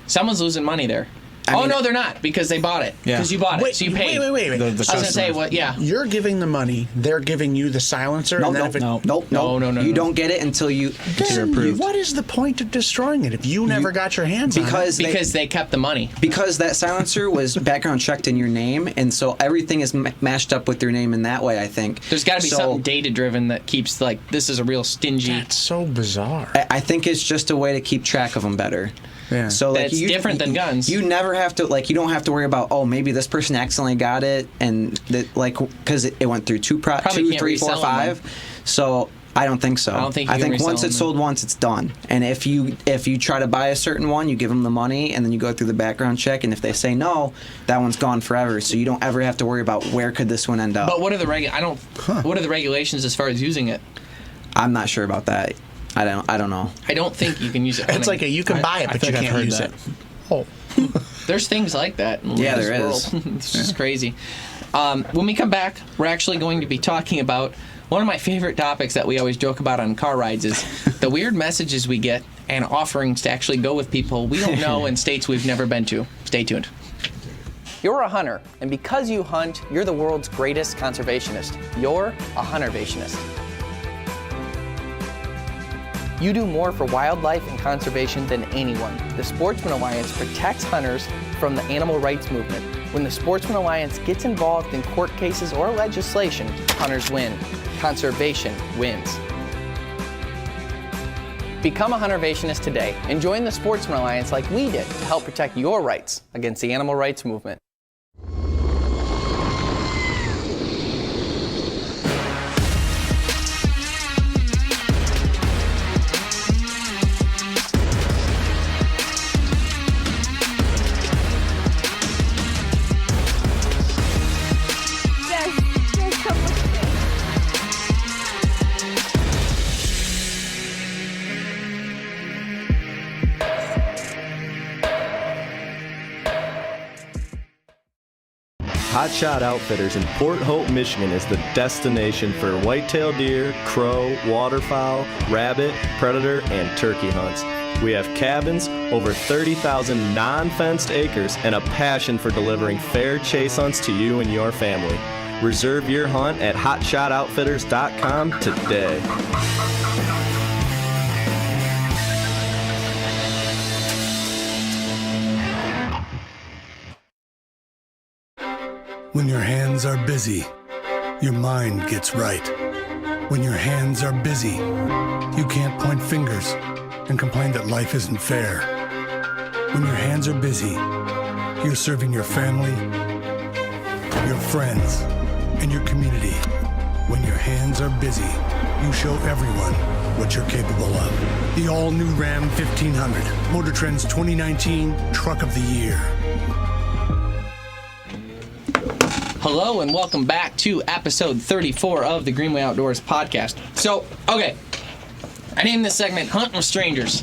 Someone's losing money there. I mean- no, they're not, because they bought it. Yeah. Because you bought it, so you paid. Wait. The I was gonna say customer. what? Yeah. You're giving the money. They're giving you the silencer. Nope, and then nope, if it, nope. No. You don't get it until you. Then what is the point of destroying it if you never got your hands on it? Because They kept the money. because that silencer was background checked in your name, and so everything is mashed up with your name in that way. I think There's got to be So, something data driven that keeps like this is a real stingy. That's so bizarre. I think it's just a way to keep track of them better. Yeah. So like That's different than guns. You never have to you don't have to worry about maybe this person accidentally got it and that because it went through Probably two, can't 3, 4, resell 'em, 5. So I don't think so. I don't think you I can think once resell it's them. sold once, it's done. And if you try to buy a certain one, you give them the money, and then you go through the background check. And if they say no, that one's gone forever. So you don't ever have to worry about where could this one end up. But what are the what are the regulations as far as using it? I'm not sure about that. I don't know. I don't think you can use it. It's like you can buy it, I but you think I've can't heard use that. it. Oh. There's things like that. In Yeah, this there world. is. It's just crazy. When we come back, we're actually going to be talking about one of my favorite topics that we always joke about on car rides is the weird messages we get and offerings to actually go with people we don't know in states we've never been to. Stay tuned. You're a hunter, and because you hunt, you're the world's greatest conservationist. You're a huntervationist. You do more for wildlife and conservation than anyone. The Sportsman Alliance protects hunters from the animal rights movement. When the Sportsman Alliance gets involved in court cases or legislation, hunters win. Conservation wins. Become a huntervationist today and join the Sportsman Alliance like we did to help protect your rights against the animal rights movement. Hot Shot Outfitters in Port Hope, Michigan is the destination for whitetail deer, crow, waterfowl, rabbit, predator, and turkey hunts. We have cabins, over 30,000 non-fenced acres, and a passion for delivering fair chase hunts to you and your family. Reserve your hunt at hotshotoutfitters.com today. When your hands are busy, your mind gets right. When your hands are busy, you can't point fingers and complain that life isn't fair. When your hands are busy, you're serving your family, your friends, and your community. When your hands are busy, you show everyone what you're capable of. The all-new Ram 1500, Motor Trend's 2019 Truck of the Year. Hello and welcome back to episode 34 of the Greenway Outdoors podcast. So, okay, I named this segment Hunting with Strangers.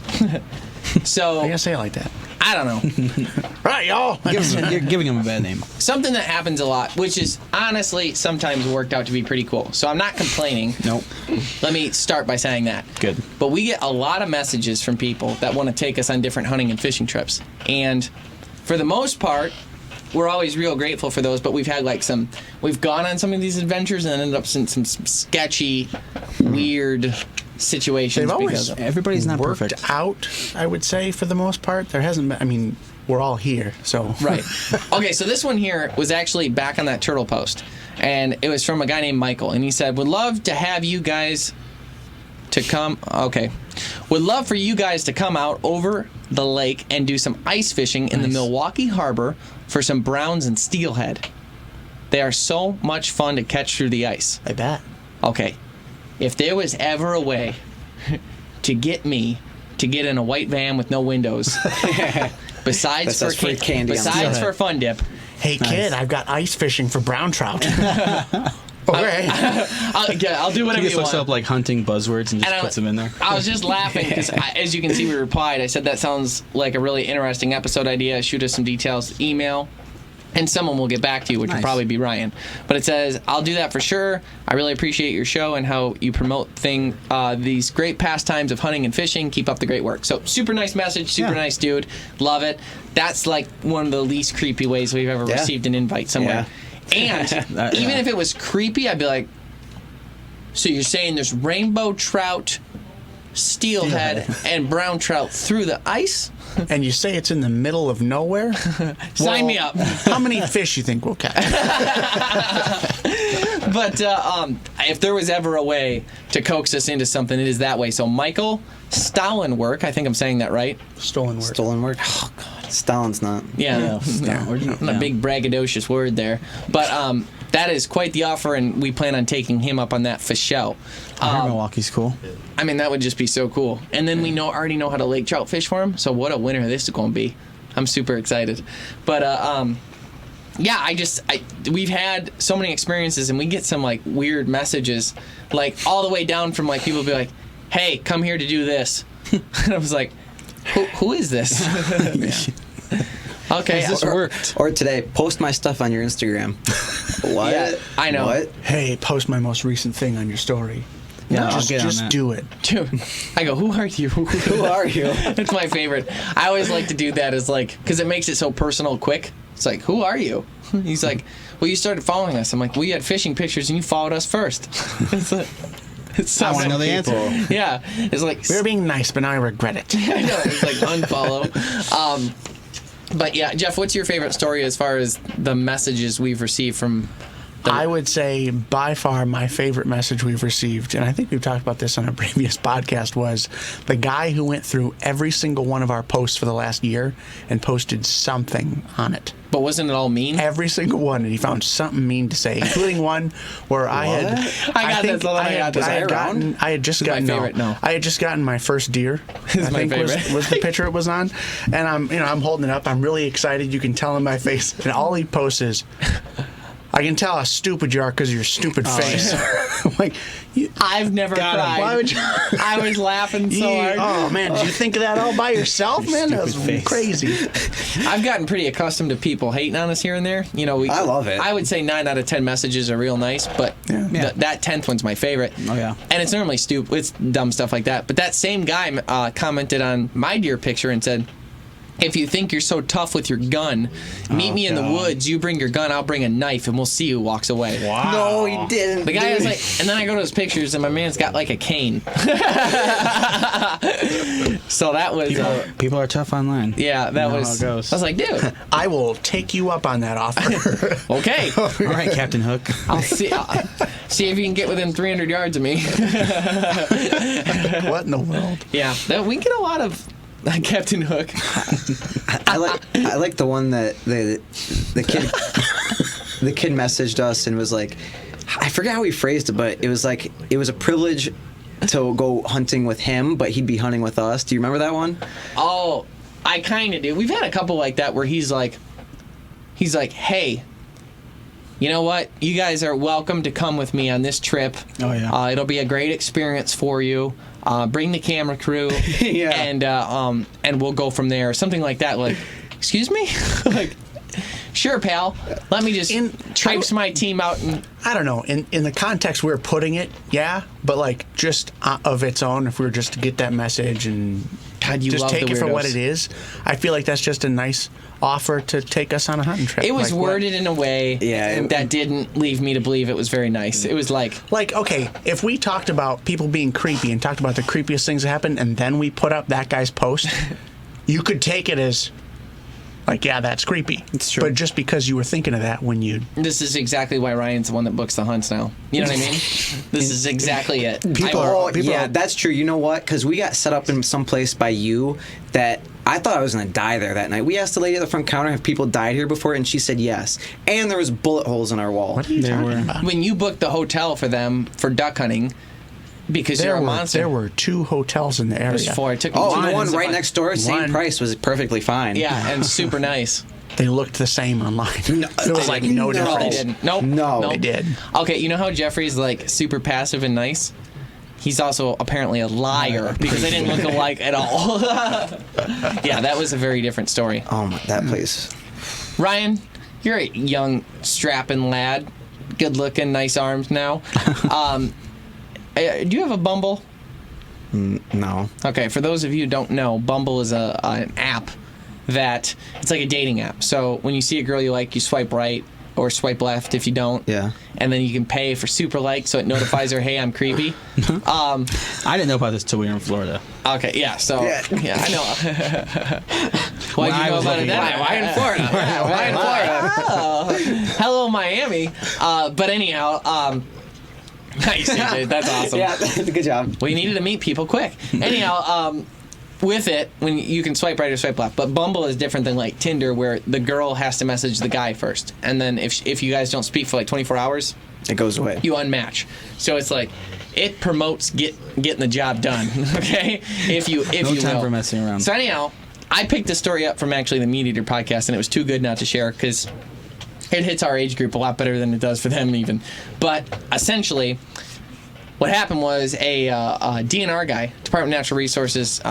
So, I gotta say it like that. I don't know. Right, y'all. You're giving him a bad name. Something that happens a lot, which is honestly sometimes worked out to be pretty cool. So I'm not complaining. Nope. Let me start by saying that. Good. But we get a lot of messages from people that want to take us on different hunting and fishing trips. And for the most part, we're always real grateful for those, but we've had we've gone on some of these adventures and ended up in some sketchy, weird situations. They've always because of Everybody's not worked perfect. out, I would say, for the most part. There hasn't been, I mean, we're all here, so. Right. Okay, so this one here was actually back on that turtle post, and it was from a guy named Michael, and he said, would love to have you guys to come, okay, would love for you guys to come out over the lake and do some ice fishing in the Milwaukee Harbor for some browns and steelhead. They are so much fun to catch through the ice. I bet. Okay, if there was ever a way to get me to get in a white van with no windows, besides That says free candy on the besides side. for fun dip, Hey, kid, I've got ice fishing for brown trout. Okay. I'll do He whatever just you looks want. up like hunting buzzwords and just And puts them in there. I was just laughing because, as you can see, we replied. I said that sounds like a really interesting episode idea. Shoot us some details, email, and someone will get back to you, which will Nice. probably be Ryan. But it says, I'll do that for sure. I really appreciate your show and how you promote these great pastimes of hunting and fishing. Keep up the great work. So, super nice message, super Yeah. nice dude. Love it. That's like one of the least creepy ways we've ever Yeah. received an invite somewhere. And even if it was creepy, I'd be like, so you're saying there's rainbow trout, steelhead, and brown trout through the ice? And you say it's in the middle of nowhere? Sign me up. How many fish you think we'll catch? But if there was ever a way to coax us into something, it is that way. So Michael Stolenwerk, I think I'm saying that right. Stolen word. Stolen word? Oh, God. Stalin's not. Yeah, Where'd you- not a big braggadocious word there. But that is quite the offer, and we plan on taking him up on that for show. I heard Milwaukee's cool. I mean, that would just be so cool. And then we already know how to lake trout fish for him, so what a winner this is going to be. I'm super excited. But, yeah, we've had so many experiences, and we get some, like, weird messages, like, all the way down from, like, people be like, hey, come here to do this. And I was like, who is this? Okay. Has this worked? Or today, post my stuff on your Instagram. What? Yeah, I know. What? Hey, post my most recent thing on your story. Yeah, I'll just get on that. do it. Dude, I go, who are you? Who are you? It's my favorite. I always like to do that as like, because it makes it so personal quick. It's like, who are you? He's like, well, you started following us. I'm like, well, you had fishing pictures and you followed us first. It's so I want to know the answer. Yeah. It's like, We were being nice, but now I regret it. I know, it's like unfollow. But yeah, Jeff, what's your favorite story as far as the messages we've received from I would say by far my favorite message we've received, and I think we've talked about this on a previous podcast, was the guy who went through every single one of our posts for the last year and posted something on it. But wasn't it all mean? Every single one, and he found something mean to say, including one where I had just gotten my first deer. This is my favorite. Was the picture it was on, and I'm holding it up. I'm really excited. You can tell in my face, and all he posts is, I can tell how stupid you are because of your stupid face. I'm like, I've never cried. why would you? I was laughing so hard. Oh man, did you think of that all by yourself, man? That was stupid face. crazy. I've gotten pretty accustomed to people hating on us here and there. You know, I love it. I would say 9 out of 10 messages are real nice, but Yeah. that 10th one's my favorite. Oh, yeah. And it's normally stupid. It's dumb stuff like that. But that same guy commented on my deer picture and said, if you think you're so tough with your gun, meet me in the woods. You bring your gun, I'll bring a knife, and we'll see who walks away. Wow. No, he didn't. The guy was like, and then I go to his pictures, and my man's got like a cane. So that was, People are tough online. yeah, that You know was. how it goes. I was like, dude, I will take you up on that offer. okay. All right, Captain Hook. I'll see if you can get within 300 yards of me. What in the world? Yeah, we get a lot of Captain Hook. I like the one that the kid messaged us and was like, I forget how he phrased it, but it was like it was a privilege to go hunting with him, but he'd be hunting with us. Do you remember that one? Oh, I kind of do. We've had a couple like that where he's like, hey, you know what? You guys are welcome to come with me on this trip. Oh, yeah. It'll be a great experience for you. Bring the camera crew, Yeah. and we'll go from there. Something like that. Like, excuse me? Like, sure, pal. Let me just traipse my team out and. I don't know. In the context we're putting it, yeah, but like just of its own, if we were just to get that message and God, you just love take the it for what weirdos. it is, I feel like that's just a nice offer to take us on a hunting trip. It was Like, what- worded in a way that didn't leave me to believe it was very nice. It was like, okay, if we talked about people being creepy and talked about the creepiest things that happened, and then we put up that guy's post, you could take it as, like, yeah, that's creepy. It's true. But just because you were thinking of that when you... this is exactly why Ryan's the one that books the hunts now. You know what I mean? This is exactly it. That's true. You know what? Because we got set up in some place by you that I thought I was going to die there that night. We asked the lady at the front counter, have people died here before? And she said yes. And there was bullet holes in our wall. What are you There talking were. about? When you booked the hotel for them for duck hunting, because you're a monster. There were 2 hotels in the area. There's 4. It took me Oh, 2 and the minutes one to right find- next door, same One. price, was perfectly fine. Yeah, and super nice. They looked the same online. No, there was like no they No, they difference. didn't. Nope. No. Nope. They did. Okay, you know how Jeffrey's like super passive and nice? He's also apparently a liar because they didn't look alike at all. Yeah, that was a very different story. Oh, that place. Ryan, you're a young, strapping lad. Good looking, nice arms now. Do you have a Bumble? No. Okay, for those of you who don't know, Bumble is an app that it's like a dating app. So when you see a girl you like, you swipe right or swipe left if you don't. Yeah. And then you can pay for super like, so it notifies her, hey, I'm creepy. I didn't know about this till we were in Florida. Okay, yeah, so yeah, I know. Why'd When you I know was about it looking then? at it. Why in Florida? Why in Florida? Oh, hello, Miami. But anyhow, nice, dude. That's awesome. Yeah, good job. We needed to meet people quick. Anyhow, with it, when you can swipe right or swipe left, but Bumble is different than like Tinder, where the girl has to message the guy first, and then if you guys don't speak for like 24 hours, It goes away. you unmatch. So it's like it promotes getting the job done. Okay, if you No time will. for messing around. So anyhow, I picked this story up from actually the Meat Eater podcast, and it was too good not to share because it hits our age group a lot better than it does for them even. But essentially, what happened was a DNR guy, Department of Natural Resources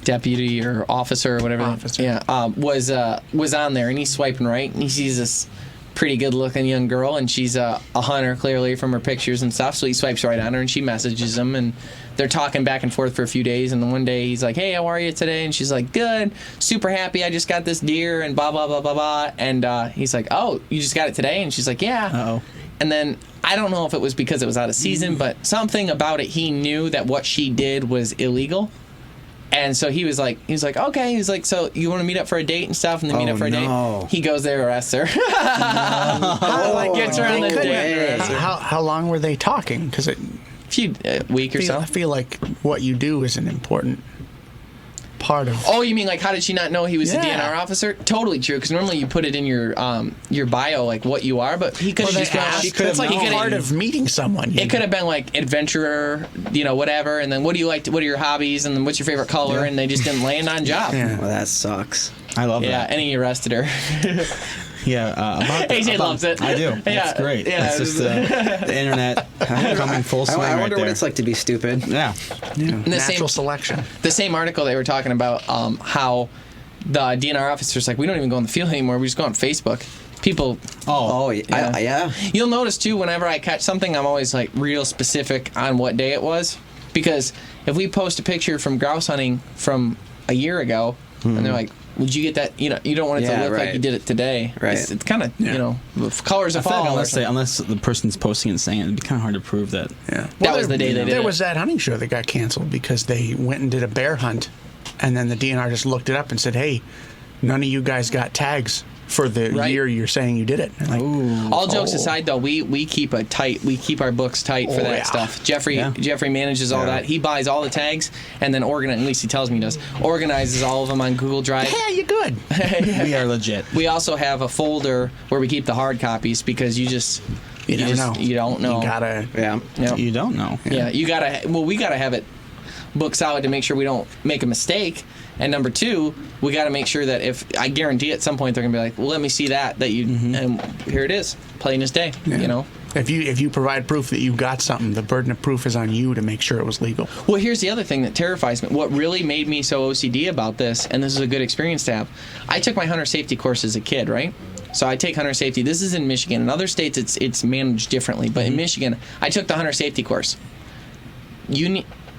deputy or officer or whatever. Officer. Yeah, was on there, and he's swiping right, and he sees this pretty good-looking young girl, and she's a hunter clearly from her pictures and stuff. So he swipes right on her, and she messages him, and they're talking back and forth for a few days. And then one day he's like, "Hey, how are you today?" And she's like, "Good, super happy. I just got this deer," and blah blah blah blah blah. And he's like, "Oh, you just got it today?" And she's like, "Yeah." Uh-oh. And then I don't know if it was because it was out of season, but something about it, he knew that what she did was illegal. And so he was like, okay. He's like, "So you want to meet up for a date and stuff?" And then meet up for a date. He goes there, arrests her. Gets her on the date. How long were they talking? Because A few week or so. I feel like what you do is an important part of. Oh, you mean like how did she not know he was a Yeah. DNR officer? Totally true, because normally you put it in your bio, like what you are, but he could have just been. It's like part of meeting someone. It could have been like adventurer, whatever, and then what do you like? What are your hobbies? And then what's your favorite color? And they just didn't land on job. Yeah. Well, that sucks. I love Yeah, that. and he arrested her. About AJ loves it. I do. Yeah, It's great. yeah, It's just the internet coming full swing I wonder right what there. it's like to be stupid. Yeah. And the Natural same, selection. the same article they were talking about how the DNR officers like, we don't even go in the field anymore. We just go on Facebook. People. Oh, Yeah. yeah. You'll notice too, whenever I catch something, I'm always like real specific on what day it was, because if we post a picture from grouse hunting from a year ago, and they're like, "Would you get that?" You don't want it Yeah, to look like right. you did it today. Right. It's kind of colors I of feel like fall. unless the person's posting and saying it, it'd be kind of hard to prove that. Yeah. That was the day they did There it. was that hunting show that got canceled because they went and did a bear hunt, and then the DNR just looked it up and said, "Hey, none of you guys got tags for the Right. year you're saying you did it." And like, All jokes aside, though, we keep our books tight for Oh, that yeah. stuff. Jeffrey Yeah. Jeffrey manages all that. He buys all the tags and then at least he tells me he does, organizes all of them on Google Drive. yeah, you're good. We are legit. We also have a folder where we keep the hard copies because you never know. You don't know. You gotta. Yeah. Yeah. You don't know. Yeah, you gotta. Well, we gotta have it book solid to make sure we don't make a mistake. And number two, we gotta make sure that if I guarantee at some point they're gonna be like, "Well, let me see that you," and here it is, plain as day. Yeah. If you provide proof that you got something, the burden of proof is on you to make sure it was legal. Well, here's the other thing that terrifies me. What really made me so OCD about this, and this is a good experience to have, I took my hunter safety course as a kid, right? So I take hunter safety. This is in Michigan. In other states, it's managed differently, but in Michigan, I took the hunter safety course.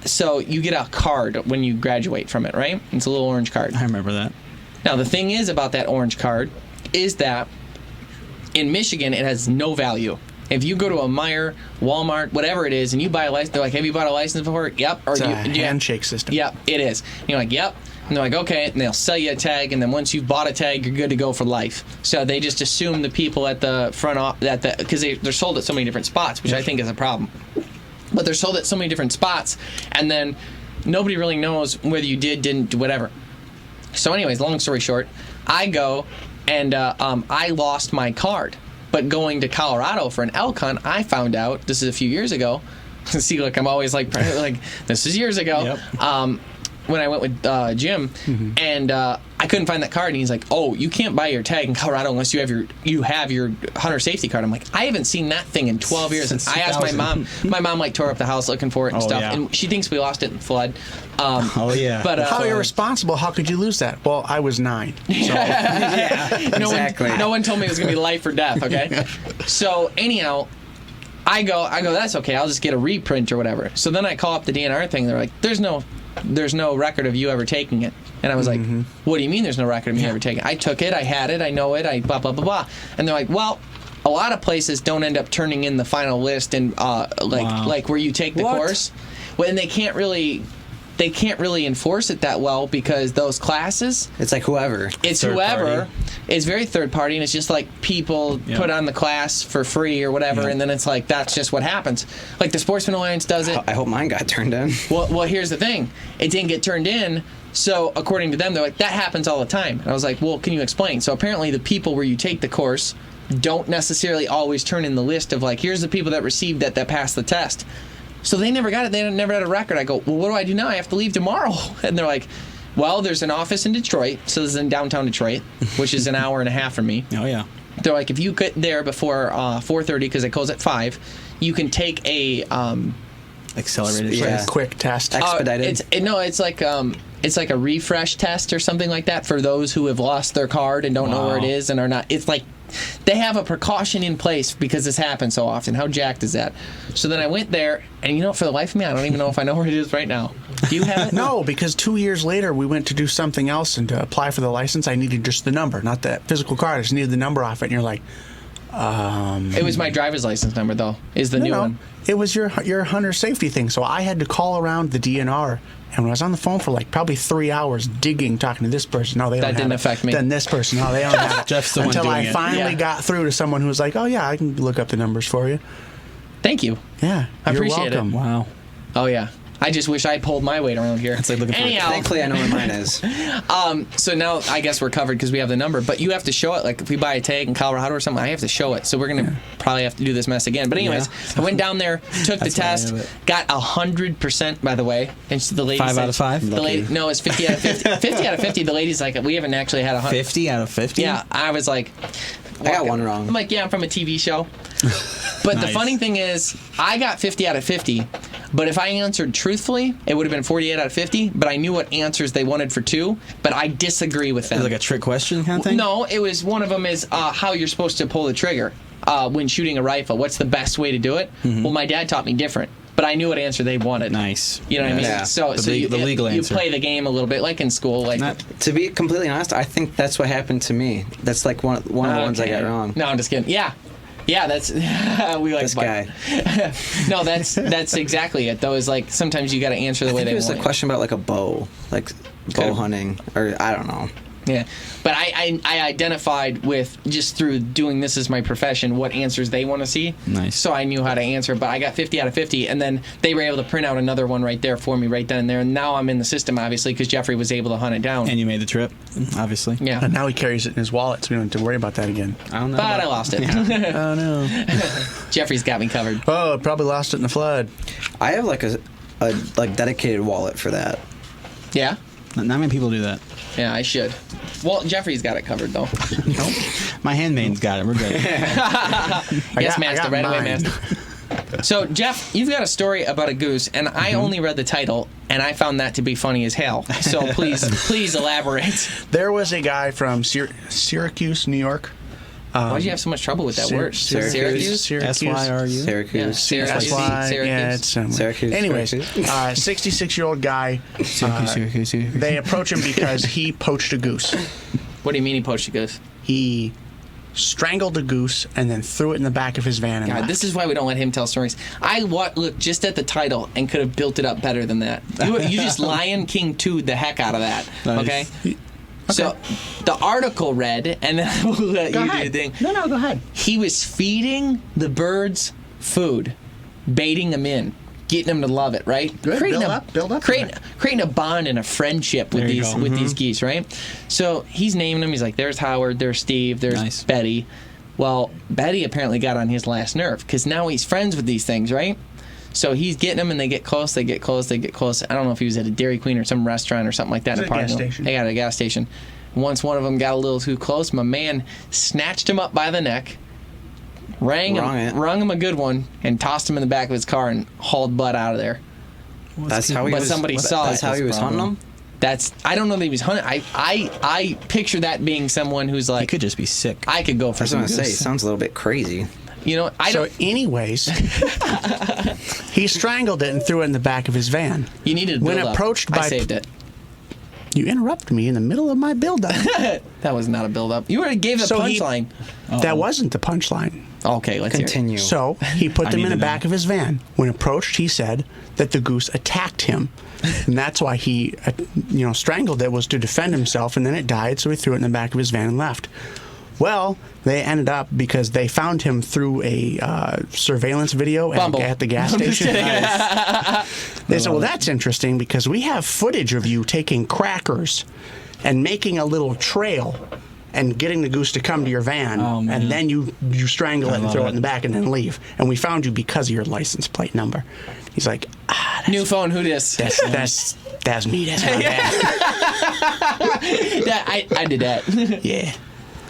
So you get a card when you graduate from it, right? It's a little orange card. I remember that. Now, the thing is about that orange card is that in Michigan, it has no value. If you go to a Meijer, Walmart, whatever it is, and you buy a license, they're like, "Have you bought a license before?" Yep. Or It's a do you- handshake system. Yep, it is. And you're like, "Yep." And they're like, "Okay," and they'll sell you a tag, and then once you've bought a tag, you're good to go for life. So they just assume the people at the front because they're sold at so many different spots, which I think is a problem. But they're sold at so many different spots, and then nobody really knows whether you didn't, whatever. So anyways, long story short, I go and I lost my card. But going to Colorado for an elk hunt, I found out, this is a few years ago. See, look, I'm always like this is years ago. Yep. When I went with Jim, and I couldn't find that card, and he's like, "Oh, you can't buy your tag in Colorado unless you have your hunter safety card." I'm like, I haven't seen that thing in 12 years. Since I asked my 2000. mom. My mom like tore up the house looking for it and Oh, stuff, yeah. and she thinks we lost it in flood. Oh yeah. But How irresponsible? How could you lose that? Well, I was 9. So. Exactly. No one told me it was gonna be life or death. Okay. So anyhow, I go. That's okay. I'll just get a reprint or whatever. So then I call up the DNR thing. They're like, there's no record of you ever taking it. And I was like, what do you mean there's no record of me ever taking it? I took it. I had it. I know it. I blah blah blah blah. And they're like, well, a lot of places don't end up turning in the final list and like where you take the course. Well, and they can't really they can't really enforce it that well because those classes, It's like whoever. it's Third whoever. party. It's very third party, and it's just like people Yeah. put on the class for free or whatever, Yeah. and then it's like that's just what happens. Like the Sportsman Alliance does it. I hope mine got turned in. Well, here's the thing. It didn't get turned in, so according to them, they're like, that happens all the time. And I was like, well, can you explain? So apparently the people where you take the course don't necessarily always turn in the list of, like, here's the people that received that passed the test. So they never got it. They never had a record. I go, well, what do I do now? I have to leave tomorrow. And they're like, well, there's an office in Detroit. So this is in downtown Detroit, which is an hour and a half from me. Oh yeah. They're like, if you get there before 4:30, because it closes at 5, you can take a... Accelerated. Yeah. test. Quick test. Expedited. It's like a refresh test or something like that for those who have lost their card and don't know where it Wow. is and are not. It's like they have a precaution in place because this happens so often. How jacked is that? So then I went there, and for the life of me, I don't even know if I know where it is right now. Do you have it? No, because 2 years later we went to do something else, and to apply for the license, I needed just the number, not the physical card. I just needed the number off it, and you're like, It was my driver's license number though. Is the new no, one? it was your hunter safety thing. So I had to call around the DNR, and when I was on the phone for like probably 3 hours digging, talking to this person, no, they don't That didn't have affect it. me. Then this person, no, they don't have it. Jeff's the one Until doing I it. finally Yeah. got through to someone who was like, oh yeah, I can look up the numbers for you. Thank you. Yeah, I you're appreciate it. welcome. Wow. Oh yeah. I just wish I pulled my weight around here. It's like looking for a Anyhow, Thankfully, I know where mine is. so now I guess we're covered because we have the number. But you have to show it. Like if we buy a tag in Colorado or something, I have to show it. So we're gonna probably have to do this mess again. But anyways, I went down there, took the That's why I test, have it. got 100%. By the way, and the lady 5 said, out of 5? The lady, no, it's 50 out of 50. 50 out of 50. The lady's like, we haven't actually had 100. 50 out of 50. Yeah, I was like, I got one wrong. I'm like, yeah, I'm from a TV show. But the Nice. funny thing is, I got 50 out of 50. But if I answered truthfully, it would have been 48 out of 50. But I knew what answers they wanted for 2. But I disagree with them. Is it like a trick question kind of thing? No, it was one of them is how you're supposed to pull the trigger when shooting a rifle. What's the best way to do it? Well, my dad taught me different. But I knew what answer they wanted. Nice. You know what I mean? Yeah. So The legal you answer. play the game a little bit like in school. Like Not- To be completely honest, I think that's what happened to me. That's like one of the ones I got Okay. wrong. No, I'm just kidding. Yeah, that's we like This guy. No, that's exactly it. Though is like sometimes you got to answer the I way think they it was want. a question about like a bow, like bow Could've- hunting, or I don't know. Yeah, but I identified with just through doing this as my profession what answers they want to see. Nice. So I knew how to answer, but I got 50 out of 50, and then they were able to print out another one right there for me right then and there. And now I'm in the system obviously because Jeffrey was able to hunt it down. And you made the trip, obviously. Yeah, And now he carries it in his wallet, so we don't have to worry about that again. I don't know. but I lost it. Oh no! Jeffrey's got me covered. Oh, probably lost it in the flood. I have like a like dedicated wallet for that. Yeah, Not many people do that. yeah, I should. Well, Jeffrey's got it covered though. My handmaid's got it. We're good. Yes, I master. got Right away, mine. master. So, Jeff, you've got a story about a goose, and I only read the title, and I found that to be funny as hell. So please elaborate. There was a guy from Syracuse, New York. Why'd you have so much trouble with that word? Syracuse? Syracuse? SYRU? Syracuse. Yeah, Syracuse. Why? Syracuse. Yeah, it's similar. Syracuse, Anyways, Syracuse. 66-year-old guy. Syracuse. They approach him because he poached a goose. What do you mean he poached a goose? He strangled a goose and then threw it in the back of his van and God, left. this is why we don't let him tell stories. I looked just at the title and could have built it up better than that. You just Lion King 2'd the heck out of that. Nice. Okay? So the article read, and then we'll let you do the thing. No, go ahead. He was feeding the birds food, baiting them in, getting them to love it, right? Good. Build up to Creating a bond and a friendship with There you these go. with these geese, right? So he's naming them. He's like, "There's Howard, there's Steve, there's Nice. Betty." Well, Betty apparently got on his last nerve because now he's friends with these things, right? So he's getting them, and they get close, they get close, they get close. I don't know if he was at a Dairy Queen or some restaurant or something like that. It was in at a gas parking lot. station. They got at a gas station. Once one of them got a little too close, my man snatched him up by the neck, wrung him a good one, and tossed him in the back of his car and hauled butt out of there. That's how he But was. somebody saw That's it. how he was hunting them. I don't know that he was hunting. I picture that being someone who's He like, could just be sick. I could go for I was some gonna say, goose. sounds a little bit crazy. You know, I So, don't. anyways, he strangled it and threw it in the back of his van. You needed to when build up. approached I by- saved it. You interrupted me in the middle of my build-up. That was not a build-up. You already gave the So he- punchline. That wasn't the punchline. Okay, let's hear it. Continue. So he put them need in the to back know. of his van. When approached, he said that the goose attacked him, and that's why he, strangled it, was to defend himself. And then it died, so he threw it in the back of his van and left. Well, they ended up because they found him through a surveillance video Bumble. at the gas station. They said, "Well, that's interesting because we have footage of you taking crackers and making a little trail." And getting the goose to come to your van, Oh, man. and then you strangle it and love throw it it. in the back and then leave. And we found you because of your license plate number. He's like, New phone, who dis? that's me. That's my bad. I did that. Yeah.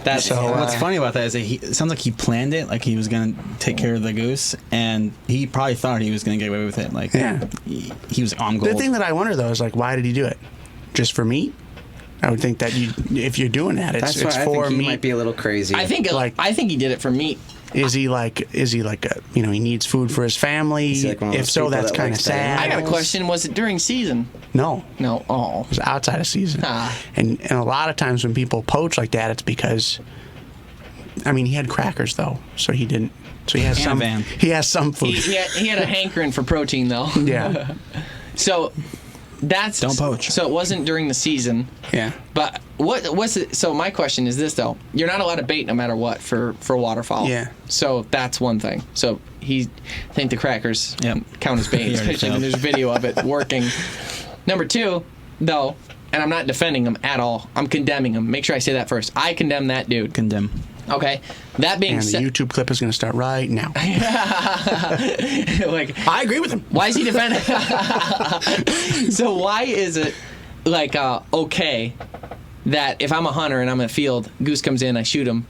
That's So, What's funny about that is that it sounds like he planned it, like he was gonna take care of the goose, and he probably thought he was gonna get away with it. Like, Yeah. he was on gold. The thing that I wonder though is like, why did he do it? Just for meat? I would think that if you're doing that, That's it's why I for think he meat. might be a little crazy. I think he did it for meat. Is he like a, he needs food for his family? Is he like one of If those so, people that's that kind of likes to- sad. I got a question. Was it during season? No. No. Oh. It was outside of season. Ah. And a lot of times when people poach like that, it's because, he had crackers though, so he didn't. So he has And a some. van. He has some food. He had a hankering for protein though. Yeah. So that's Don't poach. So it wasn't during the season. Yeah. But what's it? So my question is this though: you're not allowed to bait no matter what for waterfowl. Yeah. So that's one thing. So I think the crackers Yep. count as bait, He already especially when failed. there's video of it working. Number two, though, and I'm not defending him at all. I'm condemning him. Make sure I say that first. I condemn that dude. Condemn. Okay. That being And the said, YouTube clip is going to start right now. like, I agree with him. why is he defending? So why is it like okay that if I'm a hunter and I'm in a field, goose comes in, I shoot him,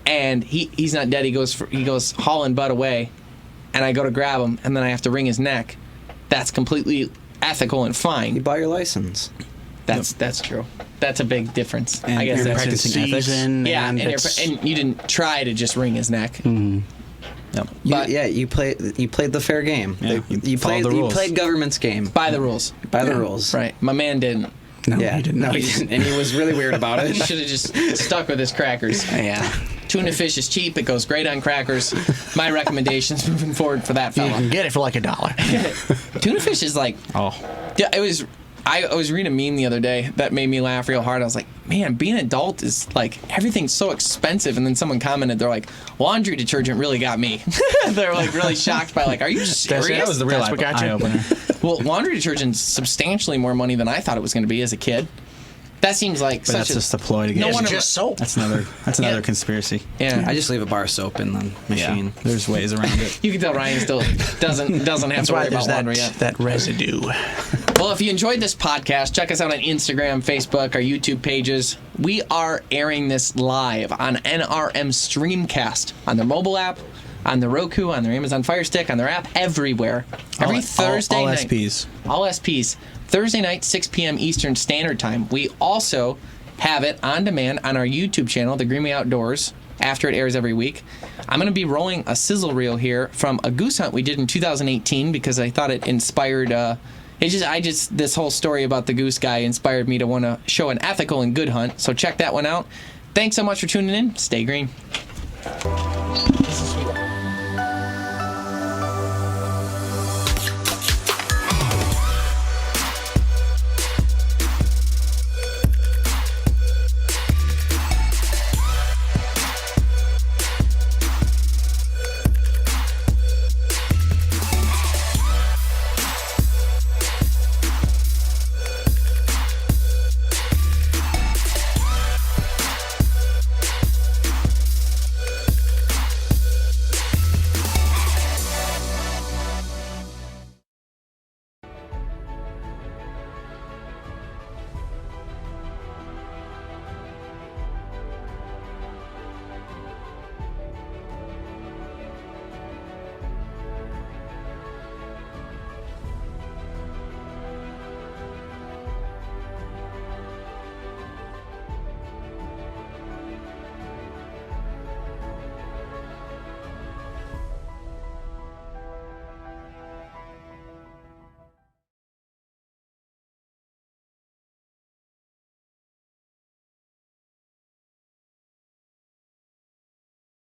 and he's not dead. He goes hauling butt away, and I go to grab him, and then I have to wring his neck. That's completely ethical and you fine. buy your license. That's true. That's a big difference. And I guess you're that's practicing ethics. season. yeah, and and it's- you didn't try to just wring his neck. Yep. But You played the fair game. Yeah, you followed played the rules. You played government's game by the rules. by the rules. Right. My man didn't. No, Yeah. he didn't. No, he didn't, and he was really weird about He it. should have just stuck with his crackers. Yeah. Tuna fish is cheap. It goes great on crackers. My recommendations moving forward for that You fella. can get it for like $1. Tuna fish is like, Oh. yeah, it was. I was reading a meme the other day that made me laugh real hard. I was like, man, being an adult is like everything's so expensive. And then someone commented, they're like, laundry detergent really got me. They're like really shocked by like, are you serious? That was the real That's what got you? eye opener. Well, laundry detergent's substantially more money than I thought it was going to be as a kid. That seems like But such that's a just a ploy to get No you. wonder- Just soap. That's another Yeah. conspiracy. yeah. I just leave a bar of soap in the machine. Yeah. There's ways around it. You can tell Ryan still doesn't have That's to why worry there's about laundry yet. that residue. Well, if you enjoyed this podcast, check us out on Instagram, Facebook, our YouTube pages. We are airing this live on NRM Streamcast on their mobile app, on the Roku, on their Amazon Fire Stick, on their app, everywhere. Every Thursday all night. SPs. All SPs. Thursday night, 6 p.m. Eastern Standard Time. We also have it on demand on our YouTube channel, The Greenway Outdoors, after it airs every week. I'm going to be rolling a sizzle reel here from a goose hunt we did in 2018 because I thought it inspired. This whole story about the goose guy inspired me to want to show an ethical and good hunt. So check that one out. Thanks so much for tuning in. Stay green.